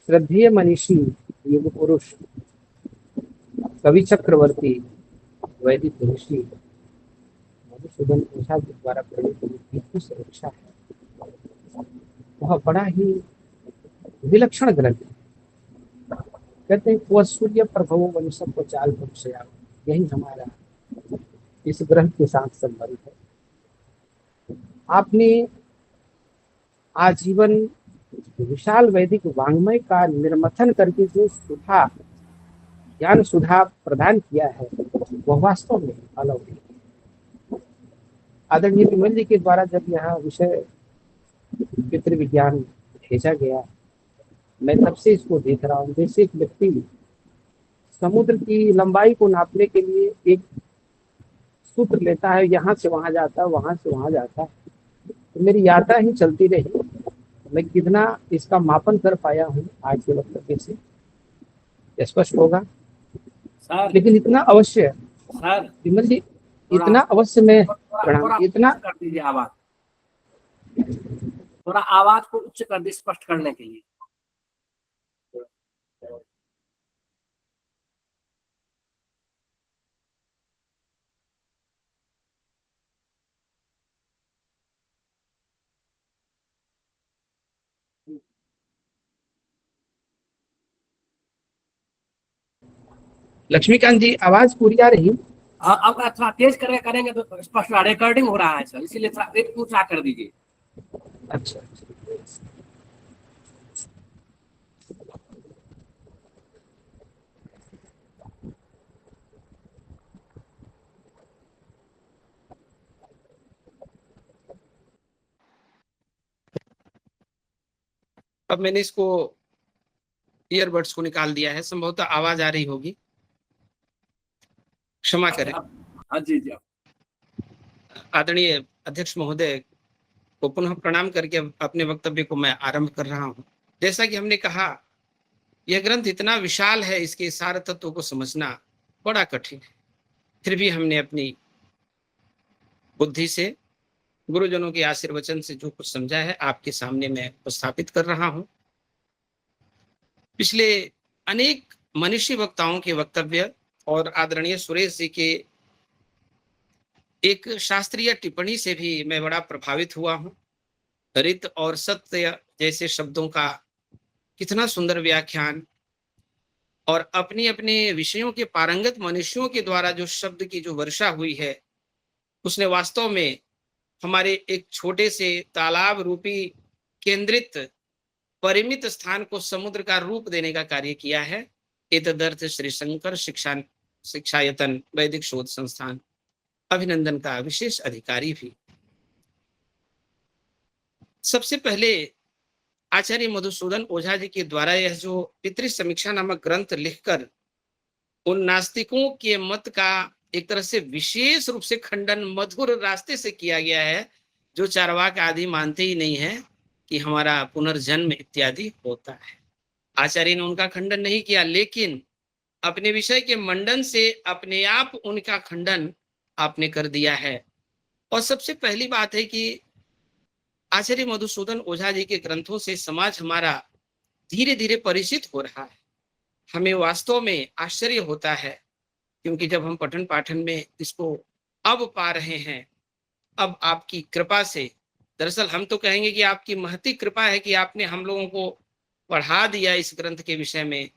श्रद्धेय मनीषी युग पुरुष कवि चक्रवर्ती वैदिक ऋषि मधुसूदन ओझा के द्वारा प्रेरित की सुरक्षा है वह बड़ा ही विलक्षण ग्रंथ है। कहते हैं वह सूर्य प्रभव वंशम को चाल भक्षया, यही हमारा इस ग्रंथ के साथ संबंध है। आपने आजीवन विशाल वैदिक वांग्मय का निर्मथन करके जो सुधा ज्ञान सुधा प्रदान किया है वह वास्तव में अलौकिक है। आदरणीय विमल जी के द्वारा जब यह विषय पितृविज्ञान भेजा गया, मैं तब से इसको देख रहा हूँ। जैसे एक व्यक्ति समुद्र की लंबाई को नापने के लिए एक सूत्र लेता है, यहाँ से वहां जाता है, वहां से वहां जाता है, तो मेरी यात्रा ही चलती रही। मैं कितना इसका मापन कर पाया हूँ आज के वक्तव्य से स्पष्ट होगा। सर, लेकिन इतना अवश्य सर विमल जी, इतना अवश्य में प्रणाम, इतना कर दीजिए आवाज, थोड़ा आवाज को उच्च कर दी स्पष्ट करने के लिए। लक्ष्मीकांत जी आवाज पूरी आ रही? अब थोड़ा तेज करके करेंगे तो स्पष्ट रिकॉर्डिंग हो रहा है सर, इसीलिए थोड़ा एक ऊंचा कर दीजिए। अच्छा, अब मैंने इसको ईयरबड्स को निकाल दिया है, संभवतः आवाज आ रही होगी, क्षमा करें। हाँ जी जी। आदरणीय अध्यक्ष महोदय को पुनः प्रणाम करके अपने वक्तव्य को मैं आरंभ कर रहा हूं। जैसा कि हमने कहा, यह ग्रंथ इतना विशाल है, इसके सार तत्वों को समझना बड़ा कठिन है। फिर भी हमने अपनी बुद्धि से, गुरुजनों के आशीर्वचन से जो कुछ समझा है आपके सामने मैं उपस्थापित कर रहा हूं। पिछले अनेक मनीषी वक्ताओं के वक्तव्य और आदरणीय सुरेश जी के एक शास्त्रीय टिप्पणी से भी मैं बड़ा प्रभावित हुआ हूं। रित और सत्य जैसे शब्दों का कितना सुंदर व्याख्यान, और अपने अपने विषयों के पारंगत मनुष्यों के द्वारा जो शब्द की जो वर्षा हुई है, उसने वास्तव में हमारे एक छोटे से तालाब रूपी केंद्रित परिमित स्थान को समुद्र का रूप देने का कार्य किया है। एतदर्थ श्री शंकर शिक्षायतन वैदिक शोध संस्थान अभिनंदन का विशेष अधिकारी भी। सबसे पहले आचार्य मधुसूदन ओझा जी के द्वारा यह जो पितृ समीक्षा नामक ग्रंथ लिखकर उन नास्तिकों के मत का एक तरह से विशेष रूप से खंडन मधुर रास्ते से किया गया है, जो चारवाक आदि मानते ही नहीं है कि हमारा पुनर्जन्म इत्यादि होता है। आचार्य ने उनका खंडन नहीं किया, लेकिन अपने विषय के मंडन से अपने आप उनका खंडन आपने कर दिया है। और सबसे पहली बात है कि आचार्य मधुसूदन ओझा जी के ग्रंथों से समाज हमारा धीरे धीरे परिचित हो रहा है। हमें वास्तव में आश्चर्य होता है, क्योंकि जब हम पठन पाठन में इसको अब पा रहे हैं, अब आपकी कृपा से, दरअसल हम तो कहेंगे कि आपकी महती कृपा है कि आपने हम लोगों को पढ़ा दिया, इस ग्रंथ के विषय में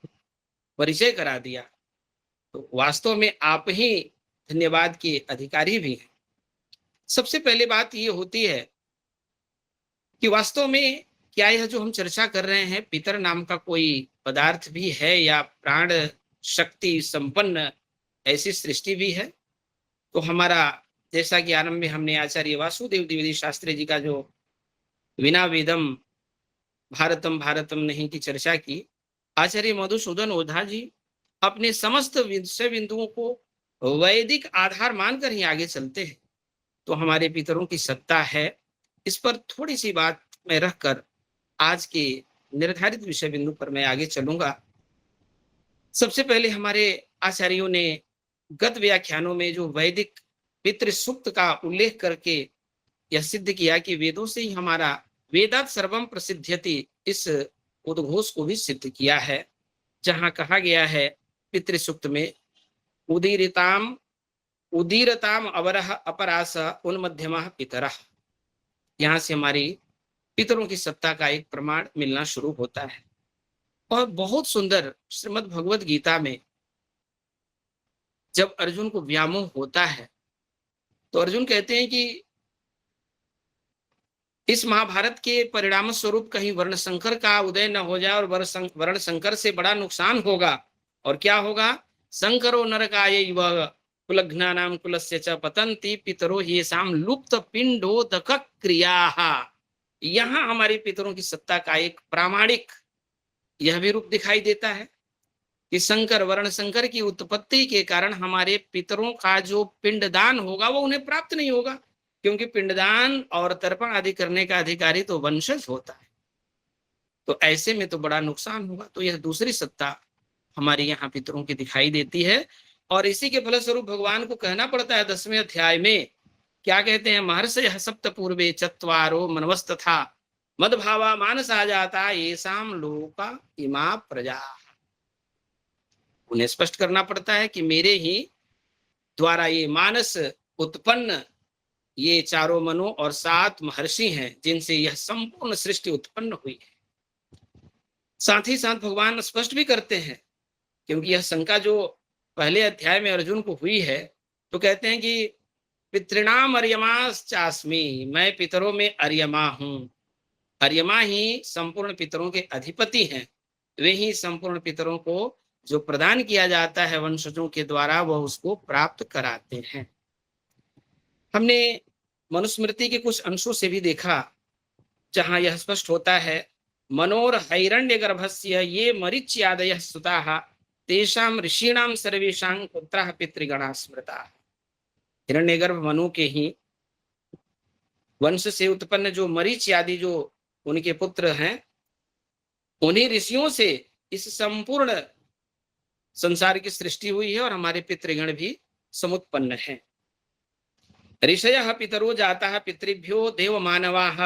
परिचय करा दिया, तो वास्तव में आप ही धन्यवाद के अधिकारी भी हैं। सबसे पहले बात ये होती है कि वास्तव में क्या यह जो हम चर्चा कर रहे हैं, पितर नाम का कोई पदार्थ भी है या प्राण शक्ति संपन्न ऐसी सृष्टि भी है? तो हमारा, जैसा कि आरंभ में हमने आचार्य वासुदेव द्विवेदी शास्त्री जी का जो विना वेदम भारतम भारतम नहीं की चर्चा की, आचार्य मधुसूदन ओझा जी अपने समस्त विषय बिंदुओं को वैदिक आधार मानकर ही आगे चलते हैं। तो हमारे पितरों की सत्ता है, इस पर थोड़ी सी बात मैं रखकर आज के निर्धारित विषय बिंदु पर मैं आगे चलूंगा। सबसे पहले हमारे आचार्यों ने गत व्याख्यानों में जो वैदिक पितृ सूक्त का उल्लेख करके यह सिद्ध किया कि वेदों से ही हमारा वेदात सर्वम प्रसिद्ध्यति, इस उद्घोष को भी सिद्ध किया है, जहां कहा गया है पितृसूक्त में, उदीरताम उदीरताम अवरह अपरास उन्मध्यमः पितरः। यहाँ से हमारी पितरों की सत्ता का एक प्रमाण मिलना शुरू होता है। और बहुत सुंदर श्रीमद् भगवत गीता में जब अर्जुन को व्यामोह होता है तो अर्जुन कहते हैं कि इस महाभारत के परिणाम स्वरूप कहीं वर्ण संकर का उदय न हो जाए और वर्ण संकर से बड़ा नुकसान होगा। और क्या होगा? संकरो नरकाय कुलघ्नानाम कुलस्य च पतन्ति पितरो येषाम लुप्त पिंडोदक क्रियाः। यहाँ हमारे पितरों की सत्ता का एक प्रामाणिक यह भी रूप दिखाई देता है कि संकर वर्ण संकर की उत्पत्ति के कारण हमारे पितरों का जो पिंडदान होगा वो उन्हें प्राप्त नहीं होगा, क्योंकि पिंडदान और तर्पण आदि करने का अधिकारी तो वंशज होता है। तो ऐसे में तो बड़ा नुकसान होगा। तो यह दूसरी सत्ता हमारे यहाँ पितरों की दिखाई देती है। और इसी के फलस्वरूप भगवान को कहना पड़ता है 10वें अध्याय में, क्या कहते हैं? महर्षयः सप्त पूर्वे चत्वारो मनवस्तथा मदभावा मानसा जाता येषाम लोका इमा प्रजा। उन्हें स्पष्ट करना पड़ता है कि मेरे ही द्वारा ये मानस उत्पन्न ये चारों मनो और 7 महर्षि हैं, जिनसे यह संपूर्ण सृष्टि उत्पन्न हुई है। साथ ही साथ भगवान स्पष्ट भी करते हैं, क्योंकि यह शंका जो पहले अध्याय में अर्जुन को हुई है, तो कहते हैं कि पितृणाम अर्यमाश्चास्मि, मैं पितरों में अर्यमा हूं। अर्यमा ही संपूर्ण पितरों के अधिपति हैं। वे ही संपूर्ण पितरों को जो प्रदान किया जाता है वंशजों के द्वारा, वह उसको प्राप्त कराते हैं। हमने मनुस्मृति के कुछ अंशों से भी देखा जहां यह स्पष्ट होता है, मनोर हैरण्य गर्भस्य ये मरीच्यादयः सुताः तेषां ऋषीणां सर्वेषां पुत्राः पितृगणाः स्मृताः। हिरण्यगर्भ मनु के ही वंश से उत्पन्न जो मरीच आदि जो उनके पुत्र हैं, उन्हीं ऋषियों से इस संपूर्ण संसार की सृष्टि हुई है और हमारे पितृगण भी समुत्पन्न हैं। ऋषयः पितरो जाताः पितृभ्यो देवमानवाः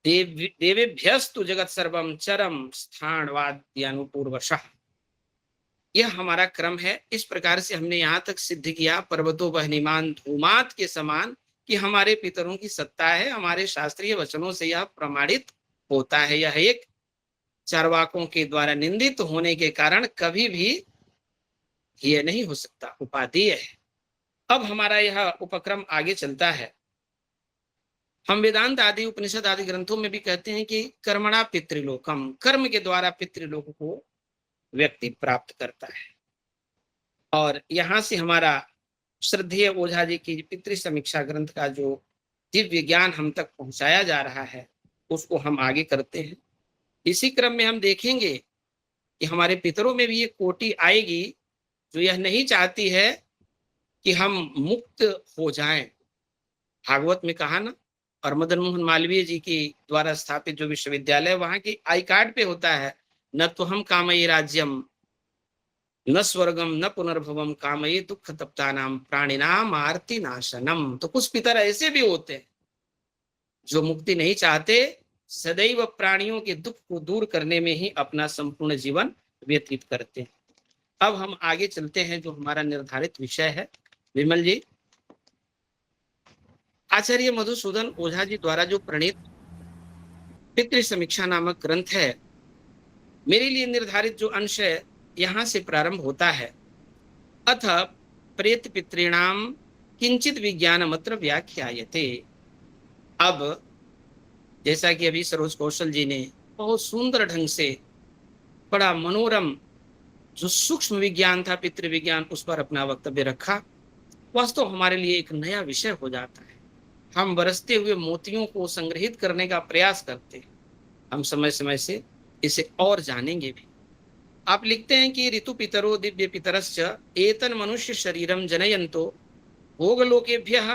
देवेभ्यस्तु जगत सर्वम चरम स्थानवाद्यानुपूर्वशः। यह हमारा क्रम है। इस प्रकार से हमने यहाँ तक सिद्ध किया पर्वतो बहनिमान धूमात के समान कि हमारे पितरों की सत्ता है। हमारे शास्त्रीय वचनों से यह प्रमाणित होता है। यह एक चारवाकों के द्वारा निंदित होने के कारण कभी भी यह नहीं हो सकता, उपादेय है। अब हमारा यह उपक्रम आगे चलता है। हम वेदांत आदि उपनिषद आदि ग्रंथों में भी कहते हैं कि कर्मणा पितृलोकम, कर्म के द्वारा पितृलोक को व्यक्ति प्राप्त करता है। और यहां से हमारा श्रद्धेय ओझा जी की पितृ समीक्षा ग्रंथ का जो दिव्य ज्ञान हम तक पहुंचाया जा रहा है, उसको हम आगे करते हैं। इसी क्रम में हम देखेंगे कि हमारे पितरों में भी एक कोटि आएगी जो यह नहीं चाहती है कि हम मुक्त हो जाएं। भागवत में कहा ना, और मदन मोहन मालवीय जी की द्वारा स्थापित जो विश्वविद्यालय, वहां की आई कार्ड पे होता है, न तो हम कामये राज्यम न स्वर्गम न पुनर्भवम कामये दुख तप्तानाम प्राणिनाम आरती नाशनम। तो कुछ पितर ऐसे भी होते हैं जो मुक्ति नहीं चाहते, सदैव प्राणियों के दुख को दूर करने में ही अपना संपूर्ण जीवन व्यतीत करते हैं। अब हम आगे चलते हैं, जो हमारा निर्धारित विषय है। विमल जी, आचार्य मधुसूदन ओझा जी द्वारा जो प्रणीत पितृ समीक्षा नामक ग्रंथ है, मेरे लिए निर्धारित जो अंश है यहां से प्रारंभ होता है। अथ प्रेत पितॄणाम किंचित विज्ञानमत्र व्याख्यायते। अब जैसा कि अभी सरोज कौशल जी ने बहुत सुंदर ढंग से, बड़ा मनोरम जो सूक्ष्म विज्ञान था पितृ विज्ञान, उस पर अपना वक्तव्य रखा। वास्तव हमारे लिए एक नया विषय हो जाता है। हम बरसते हुए मोतियों को संग्रहित करने का प्रयास करते हैं। हम समय समय से इसे और जानेंगे भी। आप लिखते हैं कि ऋतु पितरो दिव्य पितरश्च एतन मनुष्य शरीरम जनयन्तो भोगलोकेभ्यः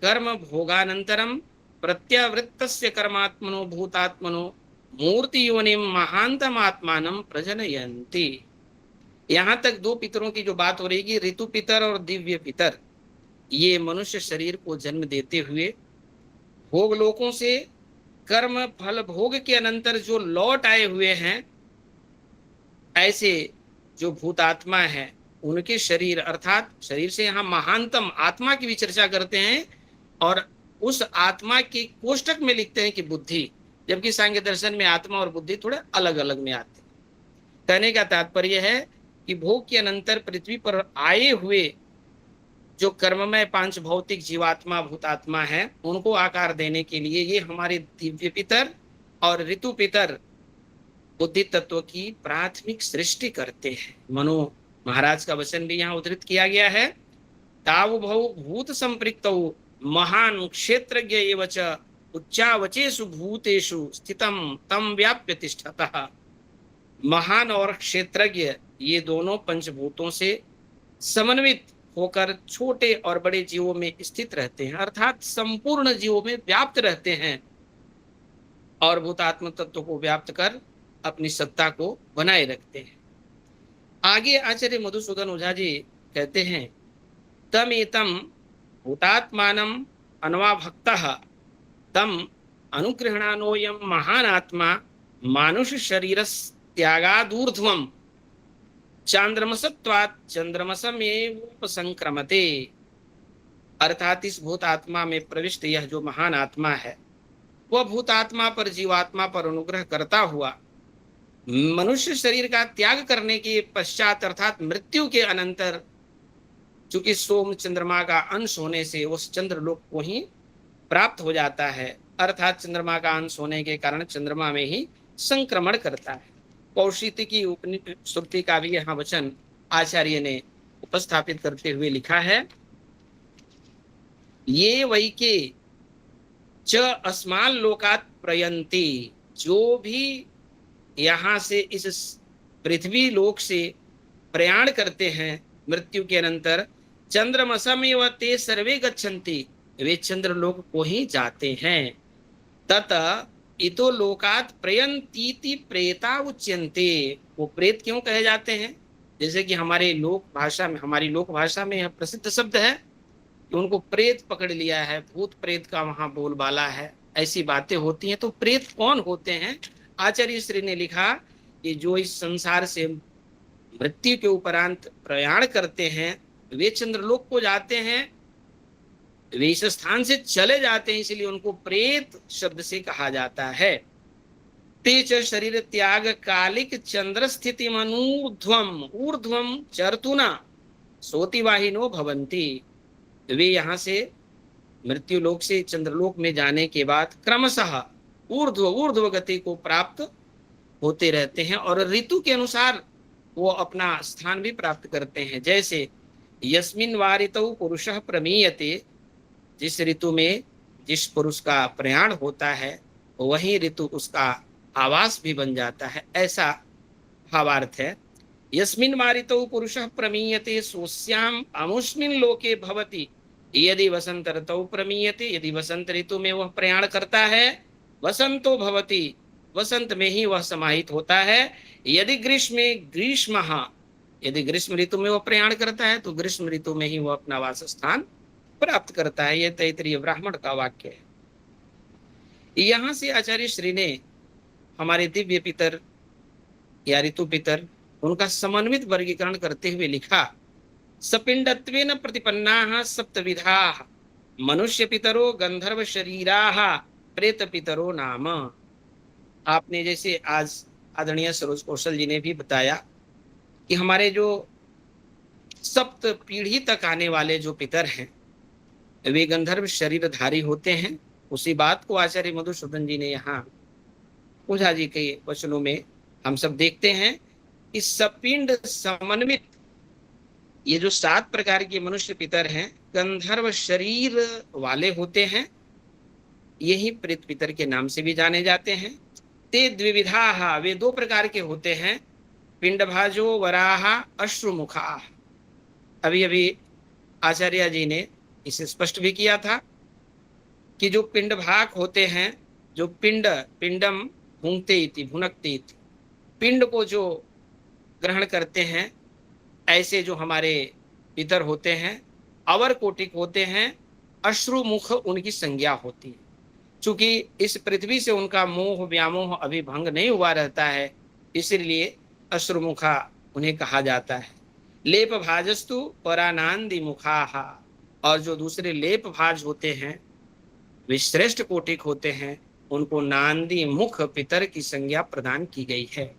कर्म भोगानंतरम प्रत्यावृत्तस्य कर्मात्मनो भूतात्मनो मूर्ति योनिम महांतम आत्मानम प्रजनयन्ति। यहाँ तक 2 पितरों की जो बात हो रही है, ऋतु पितर और दिव्य पितर, ये मनुष्य शरीर को जन्म देते हुए भोगलोकों से कर्म फल भोग के अनंतर जो लौट आए हुए हैं, ऐसे जो भूतात्मा है उनके शरीर, अर्थात शरीर से यहाँ महानतम आत्मा की भी चर्चा करते हैं, और उस आत्मा के कोष्टक में लिखते हैं कि बुद्धि, जबकि सांख्य दर्शन में आत्मा और बुद्धि थोड़े अलग अलग में आते हैं। कहने का तात्पर्य है कि भोग के अनंतर पृथ्वी पर आए हुए जो कर्ममय पांच भौतिक जीवात्मा भूतात्मा है, उनको आकार देने के लिए ये हमारे दिव्य पितर और ऋतु पितर बुद्धि तत्व की प्राथमिक सृष्टि करते हैं। मनु महाराज का वचन भी यहाँ उद्धृत किया गया है, तावु भौ भूत संपृक्तौ महान क्षेत्रज्ञ एव च उच्चावचेषु भूतेषु स्थितम तम व्याप्य तिष्ठतः। महान और क्षेत्रज्ञ ये दोनों पंचभूतों से समन्वित होकर छोटे और बड़े जीवों में स्थित रहते हैं, अर्थात संपूर्ण जीवों में व्याप्त रहते हैं, और भूतात्म तत्व को व्याप्त कर अपनी सत्ता को बनाए रखते हैं। आगे आचार्य मधुसूदन ओझा जी कहते हैं, तम एतम भूतात्मानम अन्वाभक्तः तम अनुगृह्णानोयम महान आत्मा मानुष शरीरस् त्यागादूर्ध्वम चांद्रमसत्वात् चंद्रमसमेवोपसंक्रमते। अर्थात इस भूतात्मा में प्रविष्ट यह जो महान आत्मा है, वह भूतात्मा पर जीवात्मा पर अनुग्रह करता हुआ मनुष्य शरीर का त्याग करने के पश्चात, अर्थात मृत्यु के अनंतर, चूंकि सोम चंद्रमा का अंश होने से उस चंद्रलोक को ही प्राप्त हो जाता है, अर्थात चंद्रमा का अंश होने के कारण चंद्रमा में ही संक्रमण करता है। कौशिक की उपनिषद का भी यहाँ वचन आचार्य ने उपस्थापित करते हुए लिखा है, ये वैके च अस्माल लोकात प्रयंती, जो भी यहाँ से इस पृथ्वी लोक से प्रयाण करते हैं मृत्यु के अनंतर, चंद्रमसमेव ते सर्वे गच्छन्ति, वे चंद्रलोक को ही जाते हैं। तत इतो लोकात प्रयंतीति प्रेता उच्यन्ते। वो प्रेत क्यों कहे जाते हैं? जैसे कि हमारी लोक भाषा में यह प्रसिद्ध शब्द है कि उनको प्रेत पकड़ लिया है, भूत प्रेत का वहां बोलबाला है, ऐसी बातें होती हैं। तो प्रेत कौन होते हैं? आचार्य श्री ने लिखा कि जो इस संसार से मृत्यु के उपरांत प्रयाण करते हैं, वे चंद्रलोक को जाते हैं, वे इस स्थान से चले जाते हैं, इसलिए उनको प्रेत शब्द से कहा जाता है। तेज शरीर त्याग कालिक चंद्र स्थिति मनूर्ध्वम ऊर्ध्वम चर्तुना सोतिवाहिनो भवंती। वे यहाँ से मृत्यु लोक से चंद्रलोक में जाने के बाद क्रमशः ऊर्ध्व गति को प्राप्त होते रहते हैं, और ऋतु के अनुसार वो अपना स्थान भी प्राप्त करते हैं। जैसे यस्मिन वारितौ पुरुषः प्रमीयते, जिस ऋतु में जिस पुरुष का प्रयाण होता है वही ऋतु उसका आवास भी बन जाता है, ऐसा भावार्थ है। यस्मिन वारितौ पुरुषः प्रमीयते सोस्याम अमुष्मिन लोके भवति, यदि वसंत ऋतौ प्रमीयते, यदि वसंत ऋतु में वह प्रयाण करता है, वसंतो भवति, वसंत में ही वह समाहित होता है। यदि यदि ग्रीष्म ऋतु में वह प्रयाण करता है तो ग्रीष्म ऋतु में ही वह अपना वास स्थान प्राप्त करता है। यह तैत्तिरीय ब्राह्मण का वाक्य है। यहां से आचार्य श्री ने हमारे दिव्य पितर या ऋतु पितर, उनका समन्वित वर्गीकरण करते हुए लिखा, सपिंडत्वेन प्रतिपन्नाः सप्तविधाः मनुष्य पितरो गंधर्व शरीराः प्रेत पितरो नाम। आपने जैसे आज आदरणीय सरोज कौशल जी ने भी बताया कि हमारे जो सप्त पीढ़ी तक आने वाले जो पितर हैं वे गंधर्व शरीरधारी होते हैं। उसी बात को आचार्य मधुसूदन जी ने यहाँ ओझा जी के वचनों में हम सब देखते हैं कि सपिंड समन्वित ये जो 7 प्रकार के मनुष्य पितर हैं गंधर्व शरीर वाले होते हैं, यही प्रेत पितर के नाम से भी जाने जाते हैं। ते द्विविधाः, वे 2 प्रकार के होते हैं, पिंडभाजो वराह अश्रुमुखा। अभी अभी आचार्य जी ने इसे स्पष्ट भी किया था कि जो पिंडभाग होते हैं, जो पिंडम भुंगते इति भुनकते इति, पिंड को जो ग्रहण करते हैं, ऐसे जो हमारे पितर होते हैं अवर कोटिक होते हैं, अश्रुमुख उनकी संज्ञा होती है। चूंकि इस पृथ्वी से उनका मोह व्यामोह अभी भंग नहीं हुआ रहता है, इसलिए अश्रुमुखा उन्हें कहा जाता है। लेप भाजस्तु परानंदी मुखाहा, और जो दूसरे लेप भाज होते हैं, वे श्रेष्ठ कोटिक होते हैं, उनको नांदी मुख पितर की संज्ञा प्रदान की गई है।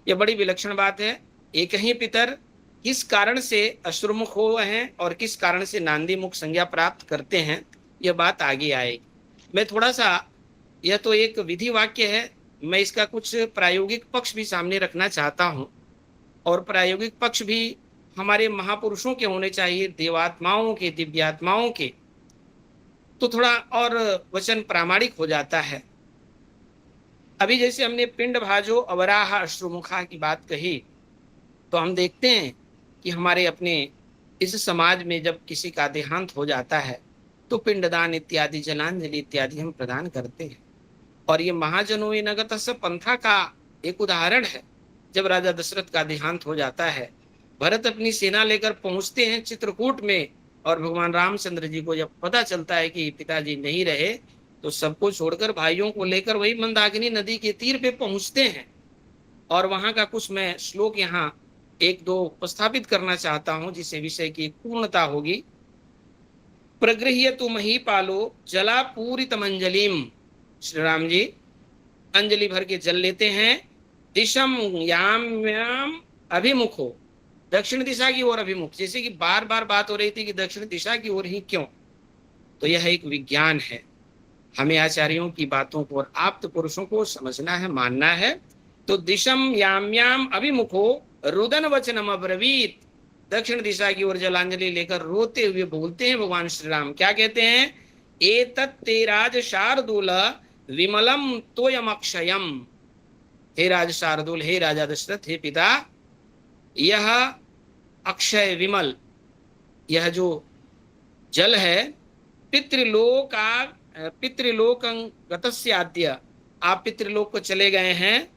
यह बड़ी विलक्षण बात है। एक ही पितर किस कारण से अश्रुमुख हो हैं और किस कारण से नांदी मुख संज्ञा प्राप्त करते हैं, यह बात आगे आएगी। मैं थोड़ा सा, यह तो एक विधि वाक्य है, मैं इसका कुछ प्रायोगिक पक्ष भी सामने रखना चाहता हूं, और प्रायोगिक पक्ष भी हमारे महापुरुषों के होने चाहिए, देवात्माओं के, दिव्यात्माओं के, तो थोड़ा और वचन प्रामाणिक हो जाता है। अभी जैसे हमने पिंड भाजो अवराह अश्रुमुखा की बात कही, तो हम देखते हैं कि हमारे अपने इस समाज में जब किसी का देहांत हो जाता है तो पिंडदान इत्यादि, जलांजलि इत्यादि हम प्रदान करते हैं। और ये महाजनो नगत पंथा का एक उदाहरण है। जब राजा दशरथ का देहांत हो जाता है, भरत अपनी सेना लेकर पहुंचते हैं चित्रकूट में, और भगवान रामचंद्र जी को जब पता चलता है कि पिताजी नहीं रहे, तो सबको छोड़कर भाइयों को लेकर वही मंदाकिनी नदी के तीर पे पहुंचते हैं। और वहां का कुछ मैं श्लोक यहाँ एक दो उपस्थापित करना चाहता हूं, जिससे विषय की पूर्णता होगी। प्रगृह्य तु महीपालो जला पूरित मंजलिम, श्री राम जी अंजलि भर के जल लेते हैं। दिशम याम याम अभिमुखो, दक्षिण दिशा की ओर अभिमुख। जैसे कि बार बार बात हो रही थी कि दक्षिण दिशा की ओर ही क्यों, तो यह एक विज्ञान है। हमें आचार्यों की बातों को और आप्त पुरुषों को समझना है, मानना है। तो दिशम याम्याम अभिमुखो रुदन वचनम अब्रवीत, दक्षिण दिशा की ओर जलांजलि लेकर रोते हुए बोलते हैं भगवान श्री राम। क्या कहते हैं? एतत् ते राज शार्दूल विमलम तोयम अक्षयम, हे राज शार्दूल, हे राजा दशरथ, हे पिता, यह अक्षय विमल, यह जो जल है, पितृलोक गतस्याद्य, आप पितृलोक को चले गए हैं,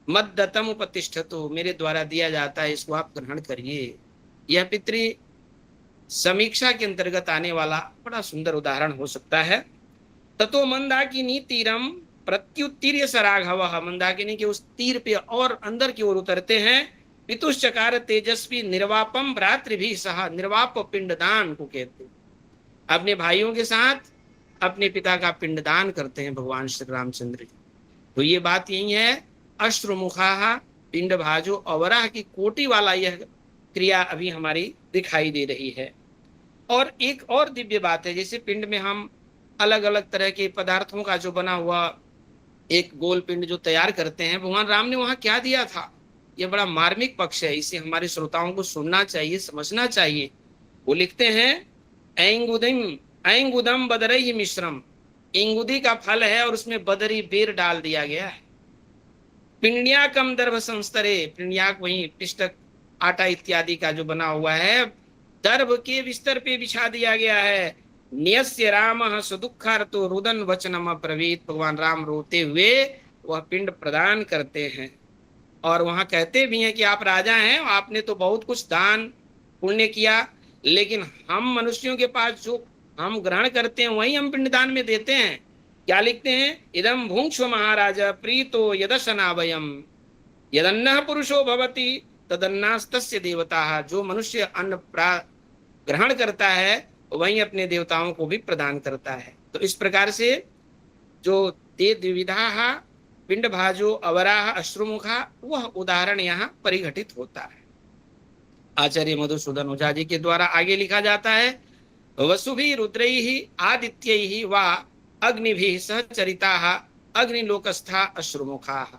मद्दतम उपतिष्ठतो, मेरे द्वारा दिया जाता है, इसको आप ग्रहण करिए। यह पितृ समीक्षा के अंतर्गत आने वाला बड़ा सुंदर उदाहरण हो सकता है। ततो मंदाकिनी तीरम प्रत्युत्तीर्य सराघव, मंदाकिनी के उस तीर पे और अंदर की ओर उतरते हैं। पितुश्चकार तेजस्वी निर्वापम भ्रातृ भी सह, निर्वाप पिंडदान को कहते हैं। अपने भाइयों के साथ अपने पिता का पिंडदान करते हैं भगवान श्री रामचंद्र। तो ये बात यही है, अश्रुमुखा पिंड भाजो अवराह की कोटि वाला यह क्रिया अभी हमारी दिखाई दे रही है। और एक और दिव्य बात है, जैसे पिंड में हम अलग अलग तरह के पदार्थों का जो बना हुआ एक गोल पिंड जो तैयार करते हैं, भगवान राम ने वहां क्या दिया था, यह बड़ा मार्मिक पक्ष है। इसे हमारे श्रोताओं को सुनना चाहिए, समझना चाहिए। वो लिखते हैं, ऐंगुदम बदरई मिश्रम, इंगुदी का फल है और उसमें बदरी बेर डाल दिया गया है। पिंड्याकम दर्भ संस्तरे, पिंड्याक वही पिष्टक आटा इत्यादि का जो बना हुआ है, दर्भ के बिस्तर पे बिछा दिया गया है। न्यस्य राम सुदुखार्तो रुदन वचनम अब्रवीत, भगवान राम रोते हुए वह पिंड प्रदान करते हैं। और वहां कहते भी हैं कि आप राजा हैं, आपने तो बहुत कुछ दान पुण्य किया, लेकिन हम मनुष्यों के पास जो हम ग्रहण करते हैं वही हम पिंडदान में देते हैं। क्या लिखते हैं? इदम भुंक्ष्व महाराजा प्रीतो यदशनावयम, यदन्नः पुरुषो भवति तदन्नास्तस्य देवता, जो मनुष्य अन्न ग्रहण करता है वही अपने देवताओं को भी प्रदान करता है। तो इस प्रकार से जो ते द्विविधा पिंड भाजो अवराह अश्रुमुखा, वह उदाहरण यहाँ परिघटित होता है। आचार्य मधुसूदन ओझा जी के द्वारा आगे लिखा जाता है, वसुभि रुद्रैहि आदित्यैहि वा अग्निभिः सहचरिताः अग्निलोकस्था अश्रुमुखाः।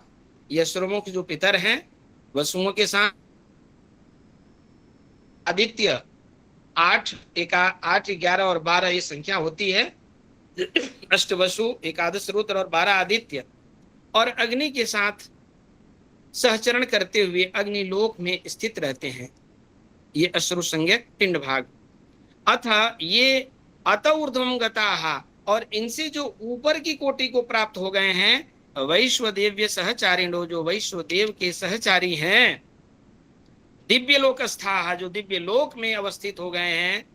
ये अश्रुमुख जो पितर हैं, वसुओं के साथ आदित्य 8, 11 और 12 ये संख्या होती है। अष्ट वसु, एकादश रुद्र और 12 आदित्य, और अग्नि के साथ सहचरण करते हुए अग्निलोक में स्थित रहते हैं। ये अश्रु संज्ञक पिंड भाग। अथ ये अत ऊर्ध्वम गताः, और इनसे जो ऊपर की कोटि को प्राप्त हो गए हैं, वैश्वदेव्य सहचारिणो, जो वैश्वदेव के सहचारी हैं, दिव्य लोकस्थाः, जो दिव्य लोक में अवस्थित हो गए हैं,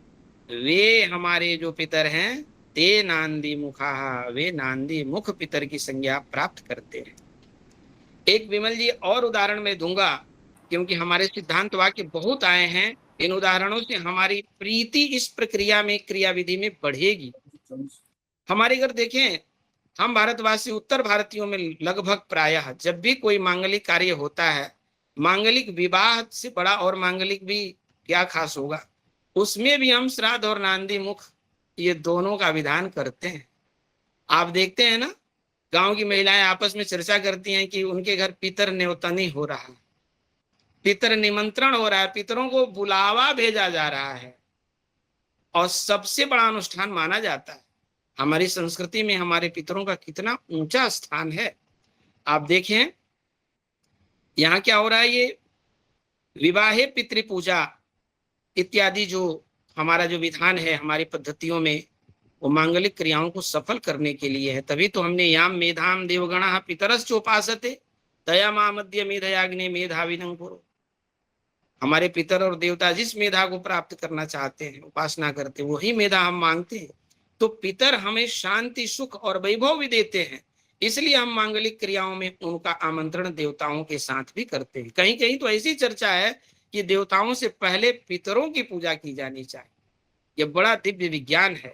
वे हमारे जो पितर हैं ते नांदी मुखा, वे नांदी मुख पितर की संज्ञा प्राप्त करते हैं। एक विमल जी और उदाहरण मैं दूंगा, क्योंकि हमारे सिद्धांत वाक्य बहुत आए हैं। इन उदाहरणों से हमारी प्रीति इस प्रक्रिया में, क्रियाविधि में बढ़ेगी। हमारे घर देखें, हम भारतवासी उत्तर भारतीयों में लगभग प्रायः जब भी कोई मांगलिक कार्य होता है, मांगलिक विवाह से बड़ा और मांगलिक भी क्या खास होगा, उसमें भी हम श्राद्ध और नांदी मुख ये दोनों का विधान करते हैं। आप देखते हैं ना, गांव की महिलाएं आपस में चर्चा करती हैं कि उनके घर पितर न्योतनी हो रहा है, पितर निमंत्रण हो रहा है, पितरों को बुलावा भेजा जा रहा है, और सबसे बड़ा अनुष्ठान माना जाता है। हमारी संस्कृति में हमारे पितरों का कितना ऊंचा स्थान है। आप देखें यहाँ क्या हो रहा है, ये विवाहे पितृपूजा इत्यादि जो हमारा जो विधान है हमारी पद्धतियों में, वो मांगलिक क्रियाओं को सफल करने के लिए है। तभी तो हमने याम मेधाम देवगणा पितरश्चोपासते दया मा मध्य मेधयाग्ने मेधाविनं कुरु। हमारे पितर और देवता जिस मेधा को प्राप्त करना चाहते हैं, उपासना करते हैं, वही मेधा हम मांगते हैं। तो पितर हमें शांति, सुख और वैभव भी देते हैं, इसलिए हम मांगलिक क्रियाओं में उनका आमंत्रण देवताओं के साथ भी करते हैं। कहीं कहीं तो ऐसी चर्चा है कि देवताओं से पहले पितरों की पूजा की जानी चाहिए। यह बड़ा दिव्य विज्ञान है।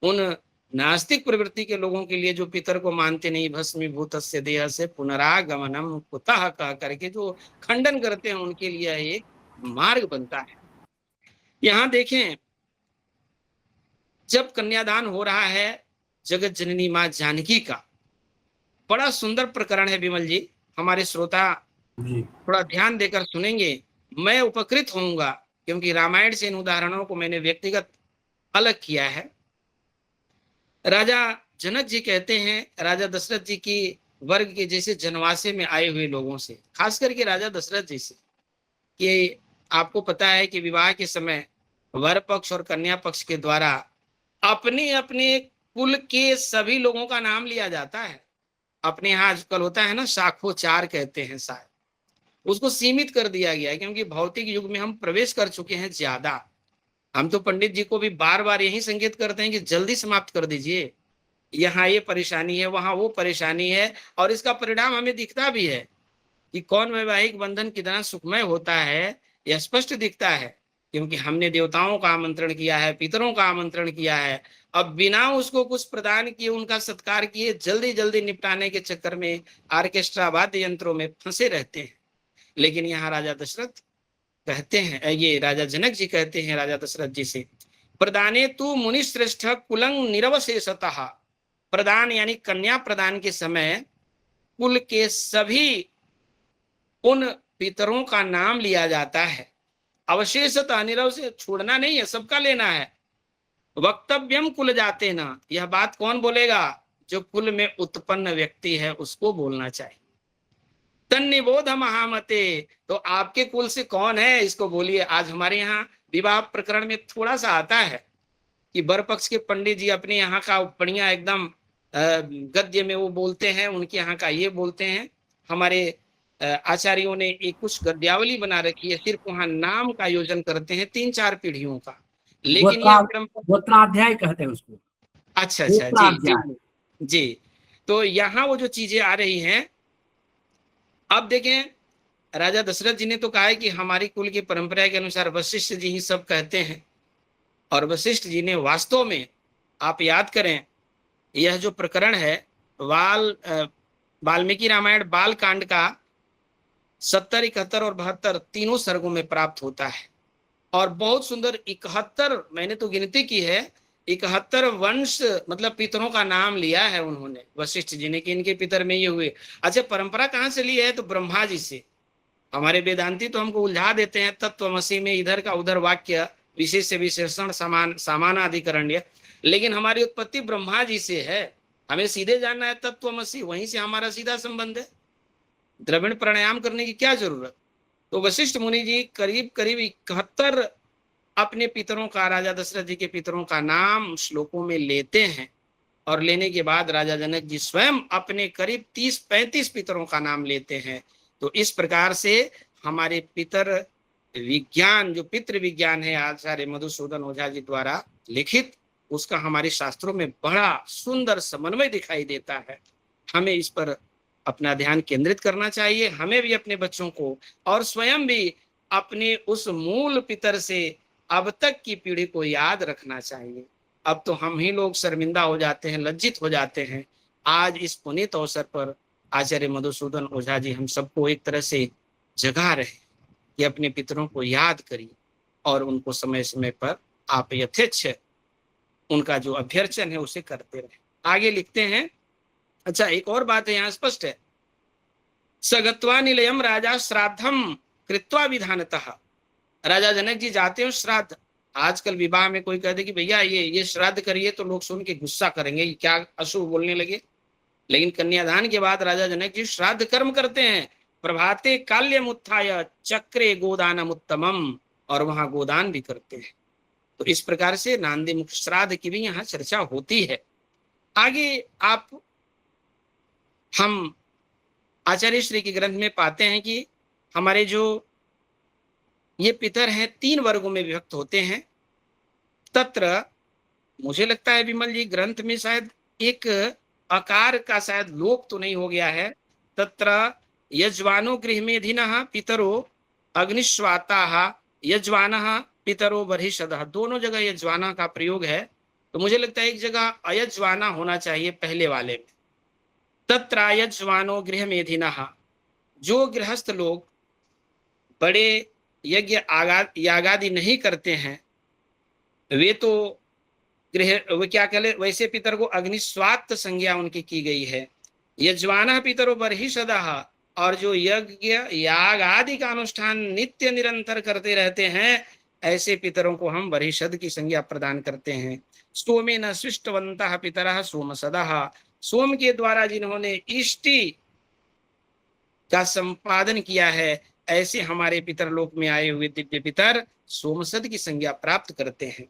उन नास्तिक प्रवृत्ति के लोगों के लिए जो पितर को मानते नहीं, भस्मीभूतस्य देह से पुनरागमनम कुतः कह करके जो खंडन करते हैं, उनके लिए एक मार्ग बनता है। यहां देखें, जब कन्यादान हो रहा है जगत जननी मां जानकी का, बड़ा सुंदर प्रकरण है विमल जी, हमारे श्रोता थोड़ा ध्यान देकर सुनेंगे, मैं उपकृत होऊंगा, क्योंकि रामायण से इन उदाहरणों को मैंने व्यक्तिगत अलग किया है। राजा जनक जी कहते हैं राजा दशरथ जी की वर्ग के जैसे जनवासे में आए हुए लोगों से, खास करके राजा दशरथ जी से, कि आपको पता है कि विवाह के समय वर पक्ष और कन्या पक्ष के द्वारा अपने अपने कुल के सभी लोगों का नाम लिया जाता है। अपने यहाँ आजकल होता है ना, शाखोचार कहते हैं, शायद उसको सीमित कर दिया गया है, क्योंकि भौतिक युग में हम प्रवेश कर चुके हैं ज्यादा। हम तो पंडित जी को भी बार बार यही संकेत करते हैं कि जल्दी समाप्त कर दीजिए, यहाँ ये परेशानी है, वहां वो परेशानी है, और इसका परिणाम हमें दिखता भी है कि कौन वैवाहिक बंधन कितना सुखमय होता है, यह स्पष्ट दिखता है, क्योंकि हमने देवताओं का आमंत्रण किया है, पितरों का आमंत्रण किया है, अब बिना उसको कुछ प्रदान किए, उनका सत्कार किए, जल्दी जल्दी निपटाने के चक्कर में आर्केस्ट्रा वाद्य यंत्रों में फंसे रहते हैं। लेकिन यहाँ राजा दशरथ कहते हैं, ये राजा जनक जी कहते हैं राजा दशरथ जी से, प्रदाने तू मुनिश्रेष्ठ कुलंग निरवशेषतः। प्रदान यानी कन्या प्रदान के समय कुल के सभी उन पितरों का नाम लिया जाता है, अवशेषतः, निरव से छोड़ना नहीं है, सबका लेना है। वक्तव्यम कुल जाते ना, यह बात कौन बोलेगा, जो कुल में उत्पन्न व्यक्ति है उसको बोलना चाहिए। तन्निबोध महामते, तो आपके कुल से कौन है इसको बोलिए। आज हमारे यहाँ विवाह प्रकरण में थोड़ा सा आता है कि वर पक्ष के पंडित जी अपने यहाँ का बढ़िया एकदम गद्य में वो बोलते हैं, उनके यहाँ का ये बोलते हैं। हमारे आचार्यों ने एक कुछ गद्यावली बना रखी है, सिर्फ वहां नाम का आयोजन करते हैं 3-4 पीढ़ियों का, लेकिन यह गोत्राध्याय कहते हैं उसको। अच्छा अच्छा, जी जी। तो यहाँ वो जो चीजें आ रही हैं, अब देखें, राजा दशरथ जी ने तो कहा है कि हमारी कुल की परंपरा के अनुसार वशिष्ठ जी ही सब कहते हैं, और वशिष्ठ जी ने वास्तव में, आप याद करें, यह जो प्रकरण है वाल्मीकि रामायण बाल कांड का 70, 71 और 72 तीनों सर्गों में प्राप्त होता है, और बहुत सुंदर 71, मैंने तो गिनती की है, 71 वंश मतलब पितरों का नाम लिया है उन्होंने, वशिष्ठ जी ने, कि इनके पितर में ये हुए। अच्छा, परंपरा कहाँ से ली है, तो ब्रह्मा जी से। हमारे वेदांती तो हमको उलझा देते हैं तत्वमसी में, इधर का उधर वाक्य, विशेष से विशेषण, समानाधिकरण्य, लेकिन हमारी उत्पत्ति ब्रह्मा जी से है। हमें सीधे जानना है तत्वमसी, वहीं से हमारा सीधा संबंध है, द्रविड़ प्राणायाम करने की क्या जरूरत। तो वशिष्ठ मुनि जी करीब करीब 71 अपने पितरों का, राजा दशरथ जी के पितरों का नाम श्लोकों में लेते हैं, और लेने के बाद राजा जनक जी स्वयं अपने करीब 30-35 पितरों का नाम लेते हैं। तो इस प्रकार से हमारे पितर विज्ञान, जो पितृ विज्ञान है आचार्य मधुसूदन ओझा जी द्वारा लिखित, उसका हमारे शास्त्रों में बड़ा सुंदर समन्वय दिखाई देता है। हमें इस पर अपना ध्यान केंद्रित करना चाहिए, हमें भी अपने बच्चों को और स्वयं भी अपने उस मूल पितर से अब तक की पीढ़ी को याद रखना चाहिए। अब तो हम ही लोग शर्मिंदा हो जाते हैं, लज्जित हो जाते हैं। आज इस पुनीत अवसर पर आचार्य मधुसूदन ओझा जी हम सबको एक तरह से जगा रहे कि अपने पितरों को याद करिए और उनको समय समय पर आप यथेच्छ उनका जो अभ्यर्चन है उसे करते रहे। आगे लिखते हैं, अच्छा एक और बात है यहाँ स्पष्ट है, सगत्वा निलयम राजा श्राद्धम कृत्वा विधानतः। राजा जनक जी जाते हो श्राद्ध। आजकल विवाह में कोई कहते कि भैया ये श्राद्ध करिए, तो लोग सुन के गुस्सा करेंगे, ये क्या अशुभ बोलने लगे। लेकिन कन्यादान के बाद राजा जनक जी श्राद्ध कर्म करते हैं। प्रभाते काल्यम उत्थाय चक्रे गोदानम उत्तमम, और वहां गोदान भी करते हैं। तो इस प्रकार से नांदी मुख श्राद्ध की भी यहाँ चर्चा होती है। आगे आप हम आचार्य श्री के ग्रंथ में पाते हैं कि हमारे जो ये पितर हैं 3 वर्गों में विभक्त होते हैं। तत्र मुझे लगता है विमल जी ग्रंथ में शायद एक आकार का शायद लोप तो नहीं हो गया है। तत्र यजवानो गृहमेधिनः पितरो अग्निश्वाताः यजवानः पितरो बर्हिषदः, दोनों जगह यजवाना का प्रयोग है। तो मुझे लगता है एक जगह अयजवाना होना चाहिए पहले वाले में। तत्र यजवानो गृहमेधिनः, जो गृहस्थ लोग बड़े यज्ञ यागादि नहीं करते हैं वे तो गृह वो क्या कहले, वैसे पितर को अग्निस्वात संज्ञा उनकी की गई है। यजमाना पितरो बर्हिषदः, और जो यज्ञ याग आदि का अनुष्ठान नित्य निरंतर करते रहते हैं ऐसे पितरों को हम बर्हिषद की संज्ञा प्रदान करते हैं। सोमेन सृष्टवन्तः पितरः सोमसदः, सोम के द्वारा जिन्होंने इष्टि का संपादन किया है ऐसे हमारे पितर लोक में आए हुए दिव्य पितर सोमसद की संज्ञा प्राप्त करते हैं।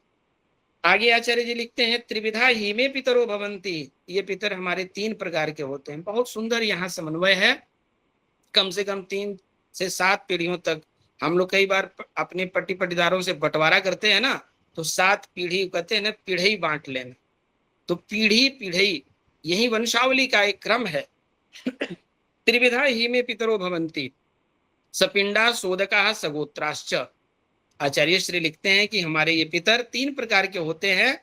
आगे आचार्य जी लिखते हैं, त्रिविधा ही में पितरो भवंती, ये पितर हमारे 3 प्रकार के होते हैं। बहुत सुंदर यहाँ समन्वय है। कम से कम 3 से 7 पीढ़ियों तक हम लोग कई बार अपने पट्टी पट्टीदारों से बंटवारा करते हैं ना, तो 7 पीढ़ी कहते हैं ना, पीढ़ी बांट लेना। तो पीढ़ी पीढ़ी यही वंशावली का एक क्रम है। त्रिविधा ही में पितरो भवंती सपिंडा सोदका सगोत्राश्च। आचार्य श्री लिखते हैं कि हमारे ये पितर 3 प्रकार के होते हैं,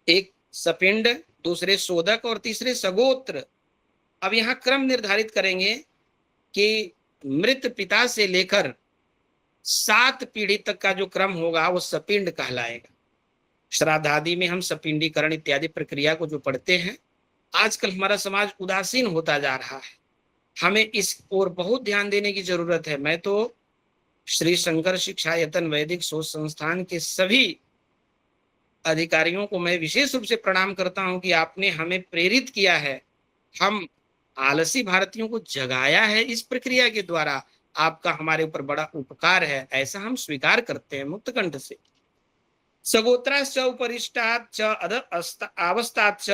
एक सपिंड, दूसरे सोदक और तीसरे सगोत्र। अब यहाँ क्रम निर्धारित करेंगे कि मृत पिता से लेकर 7 पीढ़ी तक का जो क्रम होगा वो सपिंड कहलाएगा। श्राद्ध आदि में हम सपिंडीकरण इत्यादि प्रक्रिया को जो पढ़ते हैं, आजकल हमारा समाज उदासीन होता जा रहा है। हमें इस ओर बहुत ध्यान देने की जरूरत है। मैं तो श्री शंकर शिक्षायतन वैदिक शोध संस्थान के सभी अधिकारियों को मैं विशेष रूप से प्रणाम करता हूं कि आपने हमें प्रेरित किया है, हम आलसी भारतीयों को जगाया है इस प्रक्रिया के द्वारा। आपका हमारे ऊपर बड़ा उपकार है, ऐसा हम स्वीकार करते हैं मुक्त कंठ से। सगोत्राश्च उपरिष्टाच्च अवस्थाच्च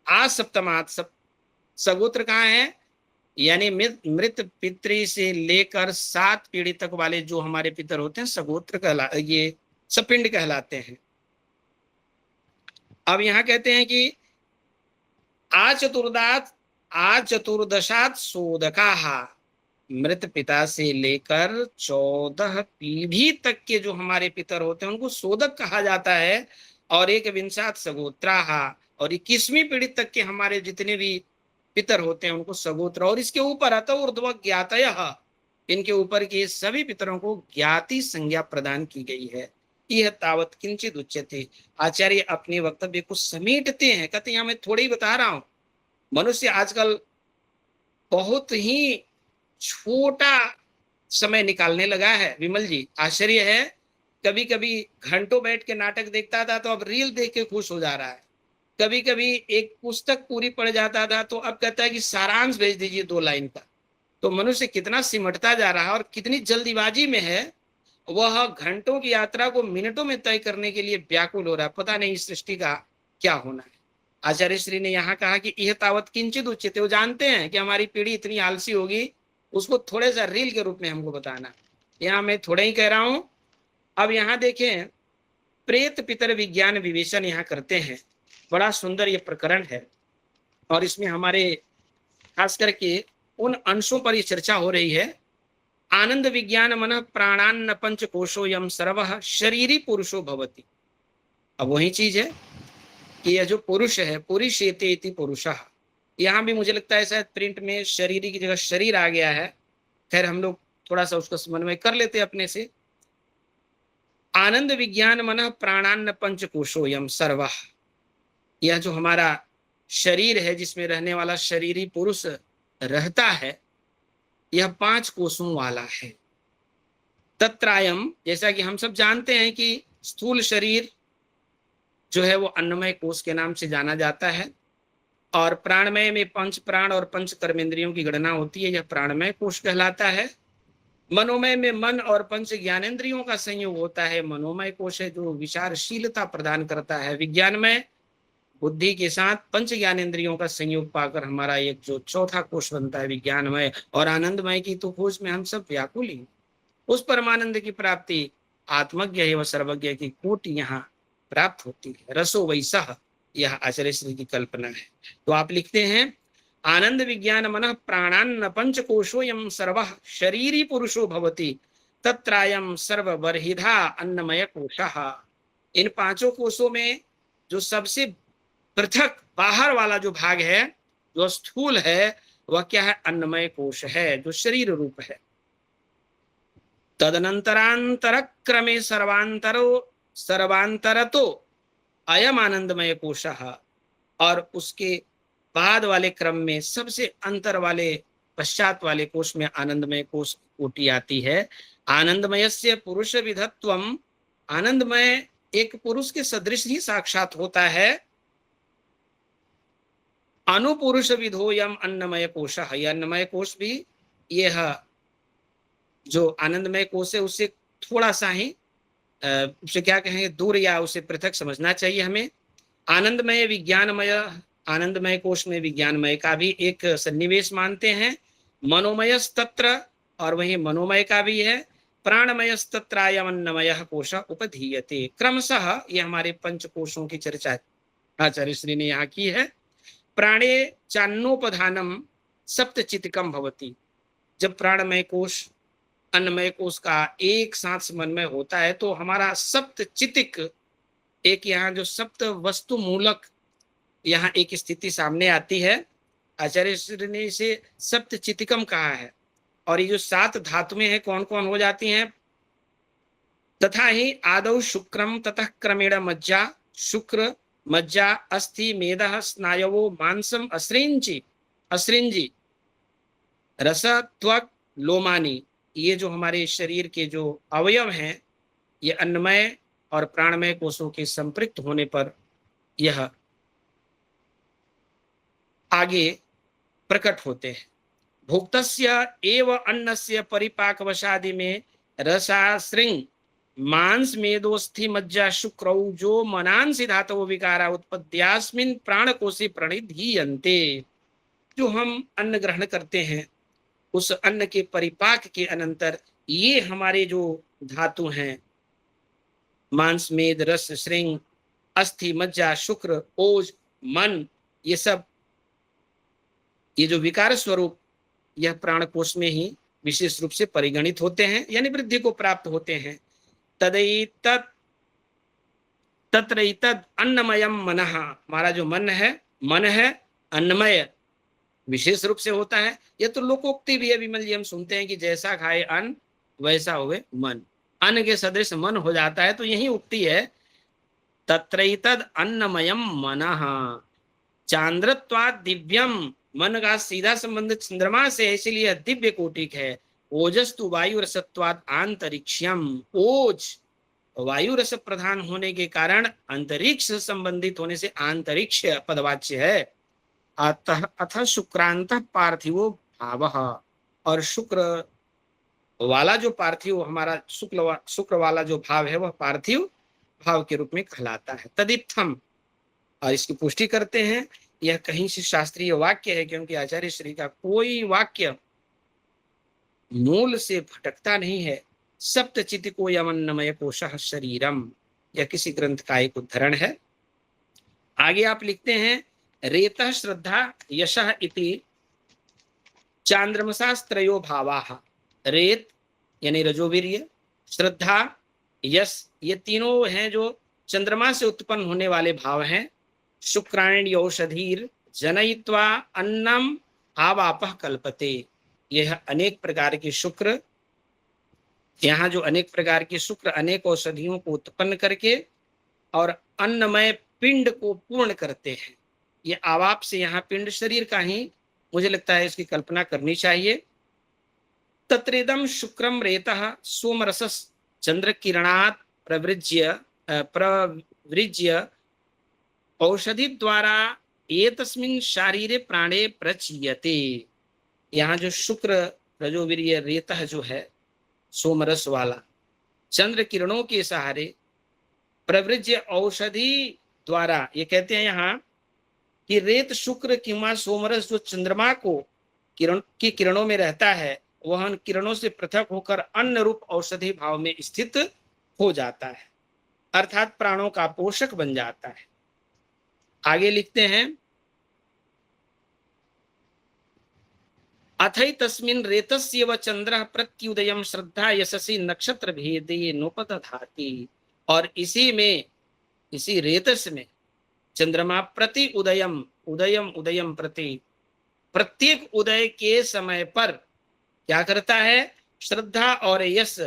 आसप्तमात्, सगोत्र कहाँ है, यानी मृत पितृ से लेकर 7 पीढ़ी तक वाले जो हमारे पितर होते हैं सगोत्र ये सपिंड कहलाते हैं। अब यहाँ कहते हैं कि चतुर्दशात सोदकाः, मृत पिता से लेकर 14 पीढ़ी तक के जो हमारे पितर होते हैं उनको सोदक कहा जाता है। और 21 सगोत्राः, और 21वीं पीढ़ी तक के हमारे जितने भी पितर होते हैं उनको सगोत्र। और इसके ऊपर अत ऊर्ध्व ज्ञातयः, इनके ऊपर के सभी पितरों को ज्ञाति संज्ञा प्रदान की गई है। यह तावत किंचित उच्यते। आचार्य अपने वक्तव्य को समेटते हैं, कहते हैं मैं थोड़ा ही बता रहा हूं। मनुष्य आजकल बहुत ही छोटा समय निकालने लगा है विमल जी, आश्चर्य है। कभी कभी घंटों बैठ के नाटक देखता था तो अब रील देख के खुश हो जा रहा है। कभी कभी एक पुस्तक पूरी पढ़ जाता था तो अब कहता है कि सारांश भेज दीजिए 2 लाइन का। तो मनुष्य कितना सिमटता जा रहा है और कितनी जल्दीबाजी में है, वह घंटों की यात्रा को मिनटों में तय करने के लिए व्याकुल हो रहा है। पता नहीं इस सृष्टि का क्या होना है। आचार्य श्री ने यहाँ कहा कि यह तावत किंचित उच्यते, वो जानते हैं कि हमारी पीढ़ी इतनी आलसी होगी, उसको थोड़े सा रील के रूप में हमको बताना। यहाँ मैं थोड़ा ही कह रहा हूं। अब यहाँ देखें प्रेत पितर विज्ञान विवेचन यहाँ करते हैं। बड़ा सुंदर ये प्रकरण है और इसमें हमारे खास करके उन अंशों पर ये चर्चा हो रही है। आनंद विज्ञान मन प्राणान्न पंच कोशो यम सर्वः शरीरी पुरुषो भवति। अब वही चीज है कि यह जो पुरुष है, पुरुषेते इति पुरुषः, यहाँ भी मुझे लगता है शायद प्रिंट में शरीरी की जगह शरीर आ गया है। खैर हम लोग थोड़ा सा उसका समन्वय कर लेते हैं अपने से। आनंद विज्ञान मन प्राणान्न पंच कोशो यम सर्वः, यह जो हमारा शरीर है जिसमें रहने वाला शरीरी पुरुष रहता है, यह 5 कोशों वाला है। तत्रायम, जैसा कि हम सब जानते हैं कि स्थूल शरीर जो है वो अन्नमय कोश के नाम से जाना जाता है और प्राणमय में 5 प्राण और 5 कर्मेंद्रियों की गणना होती है, यह प्राणमय कोश कहलाता है। मनोमय में मन और 5 ज्ञानेंद्रियों का संयोग होता है, मनोमय कोश है जो विचारशीलता प्रदान करता है। विज्ञानमय बुद्धि के साथ 5 ज्ञानेंद्रियों का संयोग पाकर हमारा एक जो चौथा कोश बनता है विज्ञानमय। और आनंदमय की तो खोज में हम सब व्याकुल ही, उस परमानंद की प्राप्ति आत्मज्ञ एवं सर्वज्ञ की कोटि यहाँ प्राप्त होती है। रसो वैसा, यह आचार्य श्री की कल्पना है। तो आप लिखते हैं आनंद विज्ञान मन प्राणान्न पंच कोशो यम सर्वः शरीरी पुरुषो भवति तत्रायम सर्वबर्हिधा अन्नमय कोशः। इन 5 कोशों में जो सबसे पृथक बाहर वाला जो भाग है, जो स्थूल है, वह क्या है? अन्नमय कोश है, जो शरीर रूप है। तदनंतरांतर क्रमे सर्वांतरतो अयम आनंदमय कोशः, और उसके बाद वाले क्रम में सबसे अंतर वाले पश्चात वाले कोश में आनंदमय कोश कोटि आती है। आनंदमयस्य पुरुष विधत्वम, आनंदमय एक पुरुष के सदृश ही साक्षात होता है। अनुपुरुष विधोयम अन्नमय कोशः, यह अन्नमय कोश भी यह जो आनंदमय कोश है उससे थोड़ा सा ही उसे क्या कहेंगे, दूर या उसे पृथक समझना चाहिए हमें। आनंदमय विज्ञानमय, आनंदमय कोश में विज्ञानमय का भी एक सन्निवेश मानते हैं। मनोमयस्तत्र, और वही मनोमय का भी है। प्राणमयस्तत्रायम अन्नमय कोश उपधीयते। क्रमशः ये हमारे 5 कोशों की चर्चा आचार्य श्री ने यहाँ की है। प्राणे चान्नोपधानम सप्तचितिकम भवति, जब प्राणमय कोश अन्नमय कोश का एक साथ समन्वय होता है तो हमारा सप्तचितिक, एक यहाँ जो सप्त वस्तु मूलक यहाँ एक स्थिति सामने आती है। आचार्य श्री ने इसे सप्तचितिकम कहा है। और ये जो 7 धातुएं हैं कौन कौन हो जाती हैं? तथा ही आदौ शुक्रम ततः क्रमेण मज्जा, शुक्र मज्जा अस्थि मेदः स्नायवो मांसम असृंजी रस त्वक लोमानी, ये जो हमारे शरीर के जो अवयव हैं ये अन्नमय और प्राणमय कोशों के संपृक्त होने पर यह आगे प्रकट होते हैं। भुक्तस्य एव अन्नस्य परिपाकवशादि में रसाश्रिंग मांस मेदोस्थि मज्जा शुक्रौ जो मनांसि धातवो विकारा उत्पत्त्यास्मिन् प्राणकोशे प्रणिधीयन्ते। जो हम अन्न ग्रहण करते हैं उस अन्न के परिपाक के अनंतर ये हमारे जो धातु हैं, मांस मेद रस श्रृंग अस्थि मज्जा शुक्र ओज मन, ये सब ये जो विकार स्वरूप यह प्राणकोश में ही विशेष रूप से परिगणित होते हैं, यानी वृद्धि को प्राप्त होते हैं। तत्रैतद अन्नमयम मनः, हमारा जो मन है अन्नमय विशेष रूप से होता है। यह तो लोकोक्ति भी है विमल जी, हम सुनते हैं कि जैसा खाए अन्न वैसा हुए मन, अन्न के सदृश मन हो जाता है, तो यही उक्ति है। तत्रैतद अन्नमयम मनः चांद्रत्वाद दिव्यम, मन का सीधा संबंध चंद्रमा से है इसलिए दिव्य कोटिक है। ओजस्तु वायु रसत्वाद आंतरिक्षम, ओज वायु रस प्रधान होने के कारण अंतरिक्ष संबंधित होने से आंतरिक्ष पदवाच्य है। अथ शुक्रांत पार्थिवो भाव, और शुक्र वाला जो पार्थिव हमारा शुक्र वाला जो भाव है वह पार्थिव भाव के रूप में कहलाता है। तदित्थम, और इसकी पुष्टि करते हैं यह कहीं से शास्त्रीय वाक्य है, क्योंकि आचार्य श्री का कोई वाक्य मूल से भटकता नहीं है। सप्तचितिको यमन्नमय कोशः शरीरम, यह किसी ग्रंथ का एक उद्धरण है। आगे आप लिखते हैं, रेतः श्रद्धा यशः इति चांद्रमसास्त्रयो भावाः। रेत यानी रजोवीर्य, श्रद्धा, यश, ये तीनों हैं जो चंद्रमा से उत्पन्न होने वाले भाव हैं। शुक्राण्य औषधीर जनयित्वा अन्नम आवापः कल्पते। यह अनेक प्रकार के शुक्र, यहाँ जो अनेक प्रकार के शुक्र अनेक औषधियों को उत्पन्न करके और अन्नमय पिंड को पूर्ण करते हैं। ये आवाप से यहाँ पिंड शरीर का ही मुझे लगता है इसकी कल्पना करनी चाहिए। तत्रेदम शुक्रम रेतः सोमरसस चंद्र किरणात् प्रवृज्य औषधि द्वारा एतस्मिन् शारीरे प्राणे प्रचीयते। यहाँ जो शुक्र रजोवीर्य रेतः जो है सोमरस वाला, चंद्र किरणों के सहारे प्रवृज्य औषधि द्वारा, ये कहते हैं यहाँ कि रेत शुक्र किंवा सोमरस जो चंद्रमा को किरणों में रहता है, वह उन किरणों से पृथक होकर अन्न रूप औषधि भाव में स्थित हो जाता है, अर्थात प्राणों का पोषक बन जाता है। आगे लिखते हैं, अथई तस्मिन् रेतस्य व चंद्रः प्रत्युदयं श्रद्धा यशसि नक्षत्र भेदे नोपदधाति। और इसी में, इसी रेतस में चंद्रमा प्रति उदयम उदयम प्रति, प्रत्येक उदय के समय पर क्या करता है, श्रद्धा और यश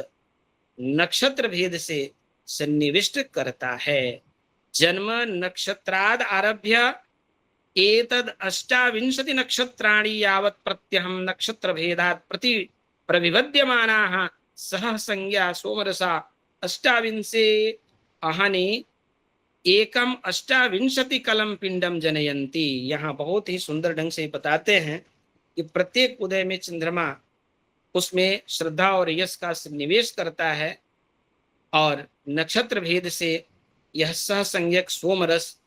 नक्षत्र भेद से सन्निविष्ट करता है। जन्म नक्षत्राद आरभ्य एतद 28 नक्षत्राणि यावत् प्रत्यहं नक्षत्र भेदात् प्रति प्रविभद्यमानाः सह संज्ञा सोमरसा 28 अहनि एकम 28 कलम पिंडम जनयंती। यहाँ बहुत ही सुंदर ढंग से बताते हैं कि प्रत्येक उदय में चंद्रमा उसमें श्रद्धा और यश का निवेश करता है और नक्षत्र भेद से यह सह संज्ञक सोमरस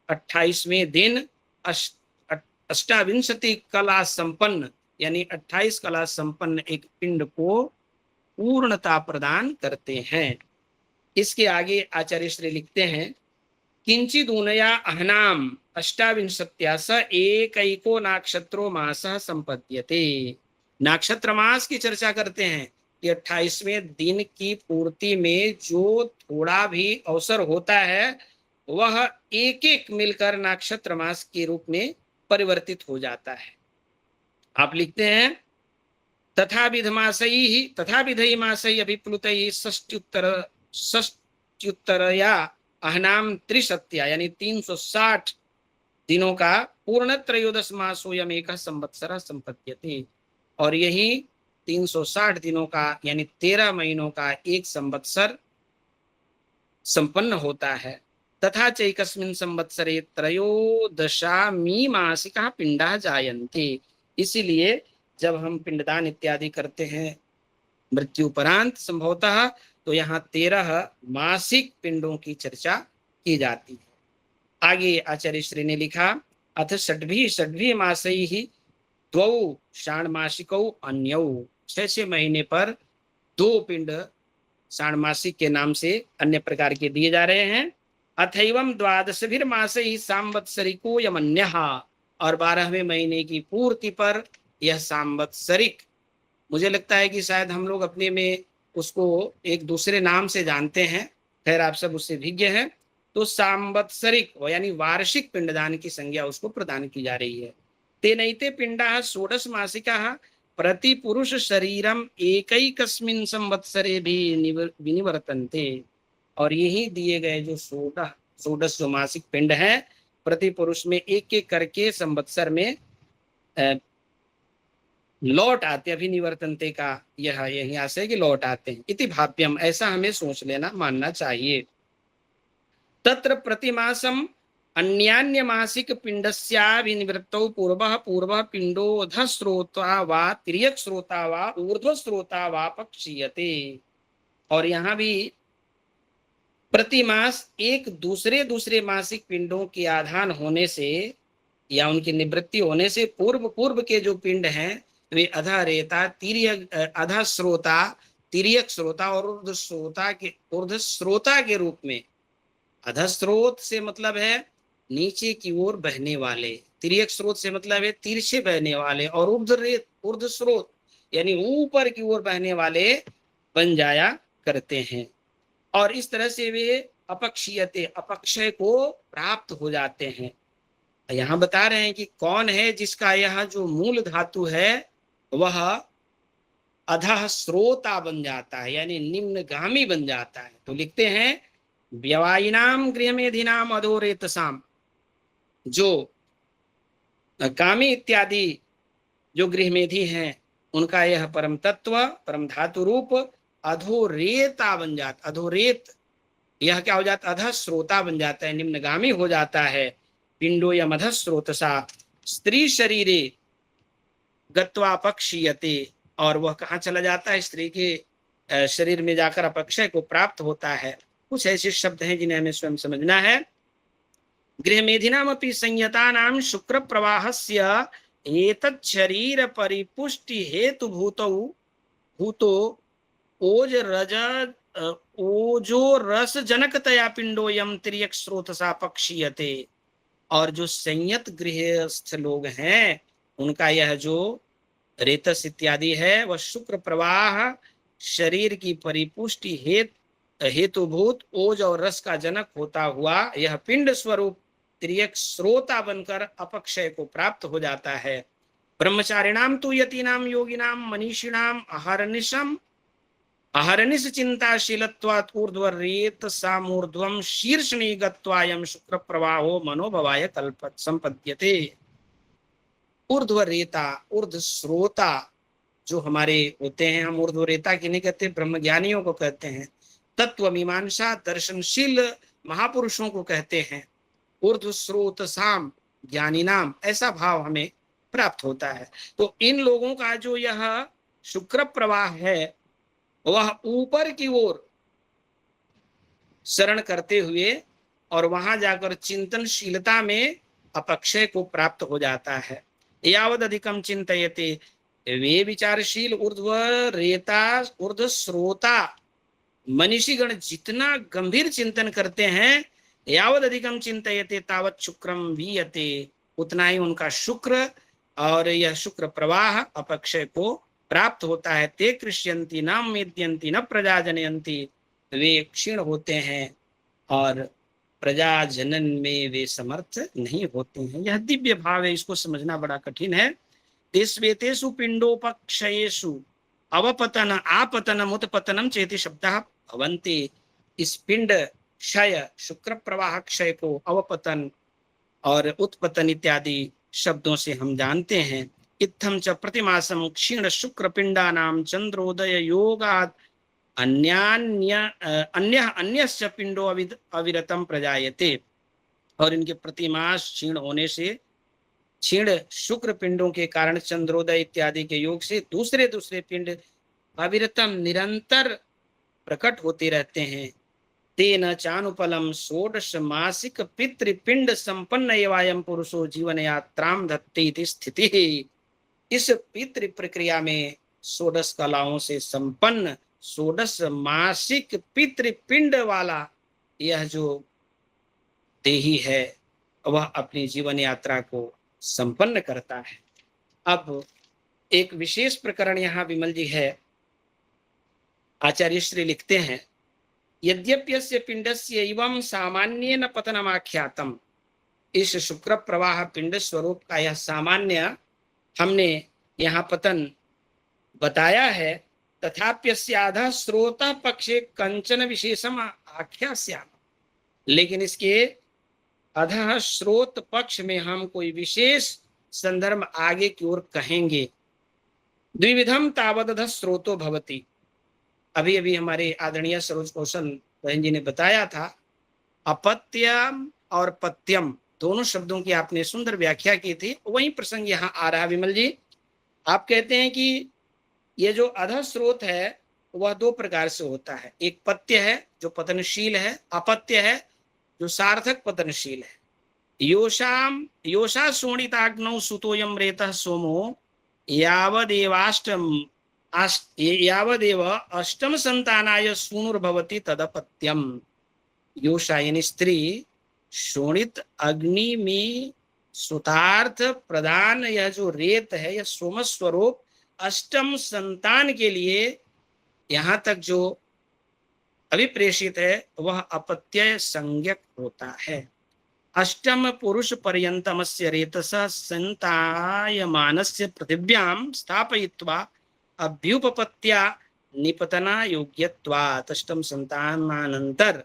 28वें दिन 28 कला संपन्न यानी 28 कला संपन्न एक पिंड को पूर्णता प्रदान करते हैं। इसके आगे आचार्य श्री लिखते हैं, किंचिदूनया अहनाम 28 स एकैको नाक्षत्रो मासः संपद्यते। नाक्षत्र मास की चर्चा करते हैं कि 28वें दिन की पूर्ति में जो थोड़ा भी अवसर होता है वह एक एक मिलकर नाक्षत्र मास के रूप में परिवर्तित हो जाता है। आप लिखते हैं, तथा विधई मासई अभिप्लुतई षष्ट्युत्तरया अहनाम त्रिशत्या यानी 360 दिनों का पूर्ण त्रयोदश मासोयम एक संवत्सर संपद्यते। और यही 360 दिनों का यानी 13 महीनों का एक संवत्सर संपन्न होता है। तथा चैकस्मिन् संवत्सरे त्रयोदशा मीमांसिका पिंडा जायन्ते। इसीलिए जब हम पिंडदान इत्यादि करते हैं मृत्युपरांत संभवतः, तो यहाँ 13 मासिक पिंडों की चर्चा की जाती है। आगे आचार्य श्री ने लिखा, अथ षड्भी मासई ही द्वौ षाण्मासिकौ अन्यौ। 6 महीने पर 2 पिंड षाण्मासिक के नाम से अन्य प्रकार के दिए जा रहे हैं। अथैवम 12 मासई सांवत्सरिको यमन्यः। और 12वें महीने की पूर्ति पर यह सांवत्सरिक, मुझे लगता है कि शायद हम लोग अपने में उसको एक दूसरे नाम से जानते हैं, खैर आप सब उससे विज्ञ हैं। तो सांवत्सरिक यानी वार्षिक पिंडदान की संज्ञा उसको प्रदान की जा रही है। तेनैते पिंडा 16 मासिका प्रति पुरुष शरीरम एकैकस्मिन् संवत्सरे भी विनिवर्तन्ते। और यही दिए गए जो 16 जो मासिक पिंड है प्रति पुरुष में एक एक करके संवत्सर में लौट आते, अभिनिवर्तनते का यह यही आशय है कि लौट आते हैं। इति भाव्यम, ऐसा हमें सोच लेना मानना चाहिए। तत्र प्रतिमासम अन्यान्य मासिक पिंडस्याभिनिवृत्तौ पूर्वः पिंडोऽधः श्रोता वा तिर्यक् श्रोता वा ऊर्ध्व श्रोता वा पक्षीयते। और यहाँ भी प्रतिमास एक दूसरे मासिक पिंडों के आधान होने से या उनकी निवृत्ति होने से पूर्व के जो पिंड हैं वे अधा रेता अधा श्रोता तिर्यक श्रोता और ऊर्ध्व श्रोता के रूप में अधस्रोत से मतलब है नीचे की ओर बहने वाले, तिर्यक स्रोत से मतलब है तिरछे बहने वाले, और ऊर्ध्व स्रोत यानी ऊपर की ओर बहने वाले बन जाया करते हैं। और इस तरह से वे अपक्षीयते अपक्षय को प्राप्त हो जाते हैं। यहाँ बता रहे हैं कि कौन है जिसका यह जो मूल धातु है वह अधः स्रोता बन जाता है, यानी निम्नगामी बन जाता है। तो लिखते हैं व्यवायिनाम गृहमेधिनाम अधोरेतसाम, जो कामी इत्यादि जो गृहमेधी हैं उनका यह परम तत्व परम धातु रूप अधोरेता बन जाता, अधोरेत यह क्या हो जाता, अधः श्रोता बन जाता है, निम्नगामी हो जाता है। पिंडो या मध स्रोतसा स्त्री शरीरे गत्वा अपक्षीयते, और वह कहाँ चला जाता है, स्त्री के शरीर में जाकर अपक्षय को प्राप्त होता है। कुछ ऐसे शब्द हैं जिन्हें हमें स्वयं समझना है। गृहमेधिनामपि संयतानां शुक्र प्रवाहस्य एतत् शरीर परिपुष्टि हेतु भूतो ओज रज ओजो रस जनकतया पिंडोयम तिर्यक स्रोतसा पक्षीयते। और जो संयत गृहस्थ लोग हैं उनका यह जो रेतस इत्यादि है वह शुक्र प्रवाह शरीर की परिपुष्टि हेतुभूत ओज और रस का जनक होता हुआ यह पिंड स्वरूप तिर्यक स्रोता बनकर अपक्षय को प्राप्त हो जाता है। ब्रह्मचारिणाम तु यतीनाम योगिनाम मनीषिणाम अहरनिश चिंताशीलत्वात् ऊर्ध्वरेत सामूर्ध्वम शीर्षणी गत्वायम शुक्र प्रवाहो मनोभवाय कल्पत संपद्यते। ऊर्ध्वरेता ऊर्ध्व श्रोता जो हमारे होते हैं, हम ऊर्ध्वरेता किन्हें कहते हैं, ब्रह्मज्ञानियों को कहते हैं, तत्व मीमांसा दर्शनशील महापुरुषों को कहते हैं। ऊर्ध्व स्रोत साम ज्ञानी नाम, ऐसा भाव हमें प्राप्त होता है। तो इन लोगों का जो यह शुक्र प्रवाह है वह ऊपर की ओर शरण करते हुए और वहां जाकर चिंतनशीलता में अपक्षय को प्राप्त हो जाता है। यावद अधिकम चिंतयते, वे विचारशील ऊर्ध्व रेता ऊर्ध्व श्रोता मनीषीगण जितना गंभीर चिंतन करते हैं, यावद अधिकम चिंतयते तावत शुक्रम वीयते, उतना ही उनका शुक्र और यह शुक्र प्रवाह अपक्षय को प्राप्त होता है। ते कृष्यंती न मेद्यंती न प्रजा जनयंती, वे क्षीण होते हैं और प्रजा जनन में वे समर्थ नहीं होते हैं। यह दिव्य भाव है, इसको समझना बड़ा कठिन है। तेष्वेतेषु पिंडोपक्षयेषु अवपतन आपतनम उत्पतनम चेति शब्दः भवन्ति। इस पिंड क्षय शुक्र प्रवाह क्षय को अवपतन और उत्पतन इत्यादि शब्दों से हम जानते हैं। इत्थम च प्रतिमासम क्षीण शुक्र पिंडानाम चंद्रोदय योगात् अन्यश्च पिंडो अविरतम प्रजायते। और इनके प्रतिमास क्षीण होने से, क्षीण शुक्र पिंडों के कारण चंद्रोदय इत्यादि के योग से दूसरे दूसरे पिंड अविरतम निरंतर प्रकट होते रहते हैं। तेन चानुपलम षोडश मासिक पितृपिंड संपन्न एवायम पुरुषो जीवन यात्राम धत्ते इति स्थिति। इस पितृ प्रक्रिया में षोडश कलाओं से संपन्न षोडश मासिक पितृपिंड वाला यह जो देही है वह अपनी जीवन यात्रा को संपन्न करता है। अब एक विशेष प्रकरण यहाँ विमल जी है, आचार्य श्री लिखते हैं, यद्यप्यस्य पिंडस्य एवं सामान्येन पतनमाख्यातम, इस शुक्र प्रवाह पिंड स्वरूप का यह सामान्य हमने यहाँ पतन बताया है, तथाप्यस्याधः स्रोतः पक्षे कंचन विशेषम आख्यास्याम, लेकिन इसके अधः स्रोत पक्ष में हम कोई विशेष संदर्भ आगे की ओर कहेंगे। द्विविधम तावदधः स्रोतो भवति, अभी अभी हमारे आदरणीय सरोज कौशल बहन जी ने बताया था, अपत्यम और पत्यम दोनों शब्दों की आपने सुंदर व्याख्या की थी, वही प्रसंग यहाँ आ रहा है। विमल जी, आप कहते हैं कि ये जो अधः स्रोत है वह दो प्रकार से होता है, एक पत्य है जो पतनशील है, अपत्य है जो सार्थक पतनशील है। योषा शोणिताग्नौ सुतोयम रेतः सोमो यावदेव अष्टम संतानाय सूनुर्भवति तदपत्यम। योषा यानी स्त्री शोणित अग्नि में सुतार्थ प्रदान, यह जो रेत है यह सोम स्वरूप अष्टम संतान के लिए यहां तक जो अभिप्रेषित है वह अपत्यय संज्ञक होता है। अष्टम पुरुष पर्यंतमस्य रेतसा संतायमानस्य पृथिव्यां स्थापयित्वा अभ्युपपत्या निपतना योग्यत्वात्, अष्टम संतानानंतर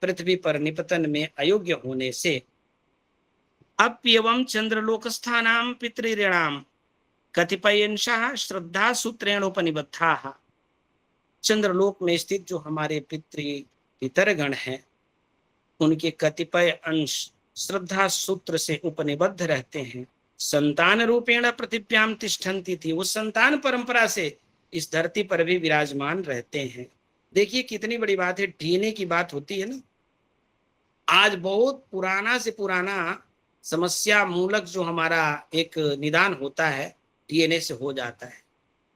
पृथ्वी पर निपतन में अयोग्य होने से। अप्यवं चंद्रलोकस्थानां पितृऋणाम कतिपयंशाः श्रद्धा सूत्रेण उपनिबद्धाः, चंद्रलोक में स्थित जो हमारे पितरगण हैं उनके कतिपय अंश श्रद्धा सूत्र से उपनिबद्ध रहते हैं। संतान रूपेण पृथिव्याम तिष्ठन्ति थी, उस संतान परंपरा से इस धरती पर भी विराजमान रहते हैं। देखिए कितनी बड़ी बात है, डीएनए की बात होती है ना। आज बहुत पुराना से पुराना समस्या मूलक जो हमारा एक निदान होता है डीएनए से हो जाता है।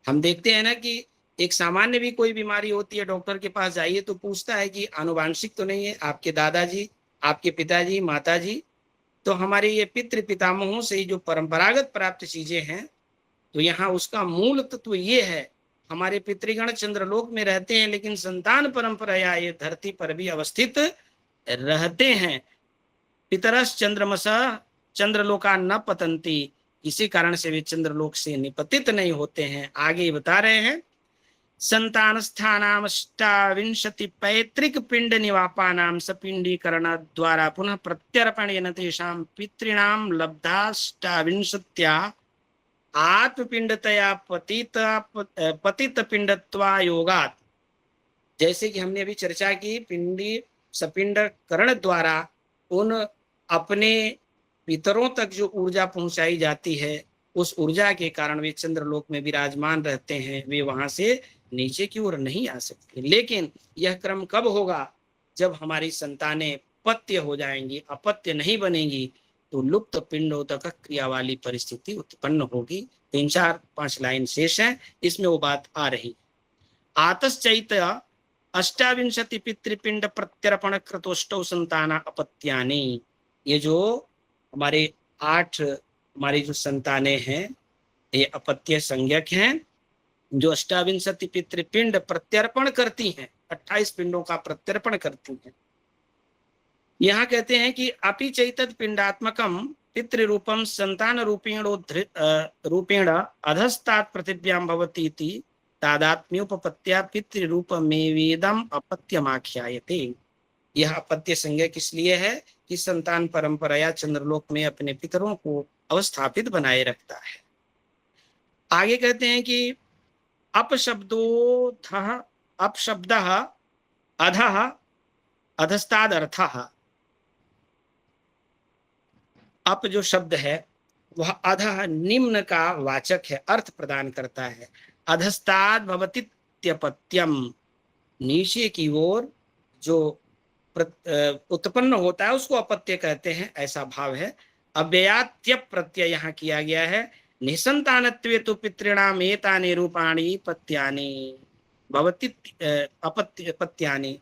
हम देखते हैं ना कि एक सामान्य भी कोई बीमारी होती है, डॉक्टर के पास जाइए तो पूछता है कि आनुवांशिक तो नहीं है, आपके दादाजी, आपके पिताजी, माताजी, तो हमारे ये पितृ पितामहों से जो परंपरागत प्राप्त चीजें हैं, तो यहाँ उसका मूल तत्व ये है, हमारे पितृगण चंद्रलोक में रहते हैं लेकिन संतान परंपरा या ये धरती पर भी अवस्थित रहते हैं। पितरस चंद्रमस चंद्रलोका न पतंती, इसी कारण से वे चंद्रलोक से निपतित नहीं होते हैं। आगे बता रहे हैं, संतान स्थानाम अष्टाविंशति पैतृक पिंड निवापानाम सपिंडीकरण द्वारा पुनः प्रत्यर्पणेन तेषां पितॄणां लब्धाष्टाविंशत्या आत्मपिंडतया पतित पिंडत्वा योगात्। जैसे कि हमने अभी चर्चा की, पिंडी सपिंडकरण द्वारा उन अपने पितरों तक जो ऊर्जा पहुंचाई जाती है, उस ऊर्जा के कारण वे चंद्रलोक में विराजमान रहते हैं, वे वहां से नीचे की ओर नहीं आ सकते। लेकिन यह क्रम कब होगा, जब हमारी संतानें पत्य हो जाएंगी, अपत्य नहीं बनेंगी, तो लुप्त पिंडोदक क्रिया वाली परिस्थिति उत्पन्न होगी। 3-4-5 लाइन शेष है, इसमें वो बात आ रही। आतश्चैत अष्टाविंशति पितृपिंड प्रत्यर्पण कृतोष्टौ संताना अपत्यानि, ये जो हमारे 8 हमारी जो संतानें हैं ये अपत्य संज्ञक हैं, जो अष्टाविंशति पितृपिंड प्रत्यर्पण करती हैं, 28 पिंडों का प्रत्यर्पण करती हैं। यहाँ कहते हैं कि अपि चैतद पिंडात्मकम पितृरूपम संतान रूपेण अधस्तात् पृथिव्यां भवति इति तादात्म्योपपत्या पितृरूपमेवेदम अपत्यमाख्यायते। यह अपत्य संज्ञा किस लिए है कि संतान परंपरा चंद्रलोक में अपने पितरों को अवस्थापित बनाए रखता है। आगे कहते हैं कि अपशब्दोऽधः अपशब्दः अधः अधस्ताद अर्थः, अप जो शब्द है वह अधः निम्न का वाचक है, अर्थ प्रदान करता है। अधस्ताद भवतीत्यपत्यम, नीचे की ओर जो उत्पन्न होता है उसको अपत्य कहते हैं, ऐसा भाव है। अव्ययात्य प्रत्यय यहाँ किया गया है। निसंतानत्वे तो पितॄणाम एतानि रूपाणि पत्यानि भवति पत्यानि,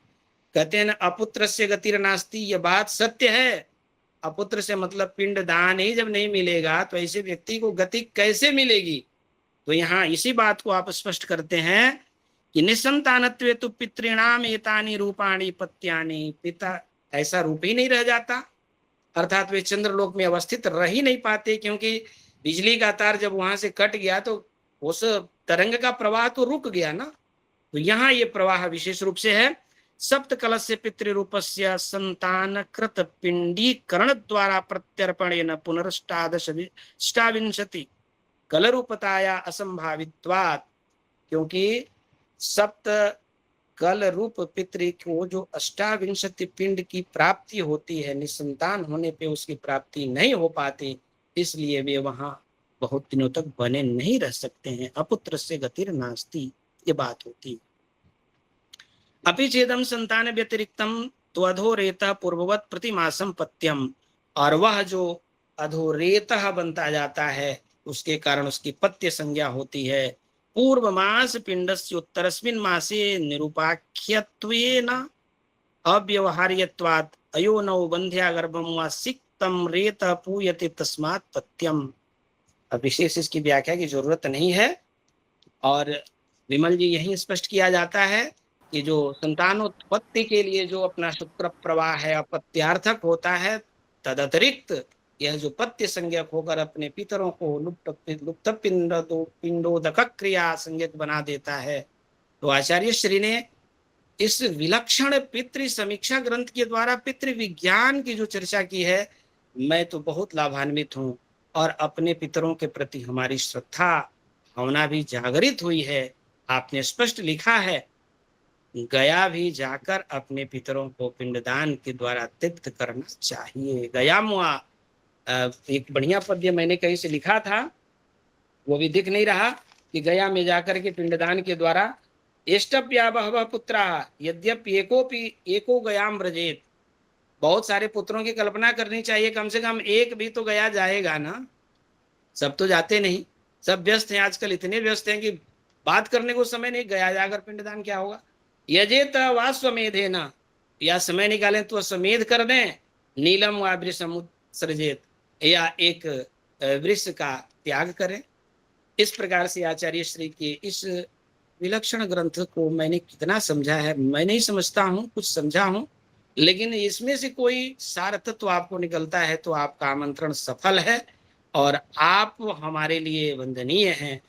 कहते हैं ना अपुत्र से गतिर्नास्ति, यह बात सत्य है। अपुत्र से मतलब पिंड दान ही जब नहीं मिलेगा तो ऐसे व्यक्ति को गति कैसे मिलेगी। तो यहाँ इसी बात को आप स्पष्ट करते हैं कि निसंतानत्वे तो पितॄणाम एतानि रूपाणि पत्यानि, पिता ऐसा रूप ही नहीं रह जाता, अर्थात वे चंद्रलोक में अवस्थित रह ही नहीं पाते, क्योंकि बिजली का तार जब वहां से कट गया तो उस तरंग का प्रवाह तो रुक गया ना। तो यहाँ ये प्रवाह विशेष रूप से है। सप्त कलस्य पितृरूपस्य संतानकृत पिंडीकरण द्वारा प्रत्यर्पणेन पुनरष्टाविंशति कलरूपताया असंभावित्वात्, क्योंकि सप्त कल रूप पितृ को जो अष्टाविंशति पिंड की प्राप्ति होती है, निसंतान होने पे उसकी प्राप्ति नहीं हो पाती, इसलिए वे वहां बहुत दिनों तक बने नहीं रह सकते हैं। अपुत्र से गतिर नास्ति, ये बात होती। अपि चेदम संतान व्यतिरिक्तम तो अधोरेत पूर्ववत प्रतिमासम पत्यम, और वह जो अधोरेत बनता जाता है उसके कारण उसकी पत्य संज्ञा होती है। पूर्व मास पिंडस्य उत्तरस्मिन् मासे निरूपाख्यत्वेन अव्यवहार्यत्वात् अयो नौ बंध्या गर्भम वा सिक्तम रेत पूयते तस्मात् पत्यम। अब विशेष इसकी व्याख्या की जरूरत नहीं है, और विमल जी यही स्पष्ट किया जाता है कि जो संतानोत्पत्ति के लिए जो अपना शुक्र प्रवाह है अपत्यार्थक होता है, तद अतिरिक्त यह जो पत्य संज्ञक होकर अपने पितरों को लुप्त पिंडोदक क्रिया संज्ञक बना देता है। तो आचार्य श्री ने इस विलक्षण पितृ समीक्षा ग्रंथ के द्वारा पितृ विज्ञान की जो चर्चा की है, मैं तो बहुत लाभान्वित हूँ, और अपने पितरों के प्रति हमारी श्रद्धा भावना भी जागृत हुई है। आपने स्पष्ट लिखा है, गया भी जाकर अपने पितरों को पिंडदान के द्वारा तृप्त करना चाहिए। गया मुआ, एक बढ़िया पद्य मैंने कहीं से लिखा था, वो भी दिख नहीं रहा, कि गया में जाकर के पिंडदान के द्वारा एष्टप्या बहवः पुत्रा यद्यपि एको गयाम व्रजेत। बहुत सारे पुत्रों की कल्पना करनी चाहिए, कम से कम एक भी तो गया जाएगा ना। सब तो जाते नहीं, सब व्यस्त हैं आजकल, इतने व्यस्त हैं कि बात करने को समय नहीं। गया जाकर पिंडदान क्या होगा। यजेत वा स्वमेधे न, या समय निकालें तो स्वमेध कर दें, नीलम वा वृषम सृजेत, या एक वृक्ष का त्याग करें। इस प्रकार से आचार्य श्री के इस विलक्षण ग्रंथ को मैंने कितना समझा है मैं नहीं समझता हूँ, कुछ समझा हूँ, लेकिन इसमें से कोई सार तत्व आपको निकलता है तो आपका आमंत्रण सफल है, और आप हमारे लिए वंदनीय हैं।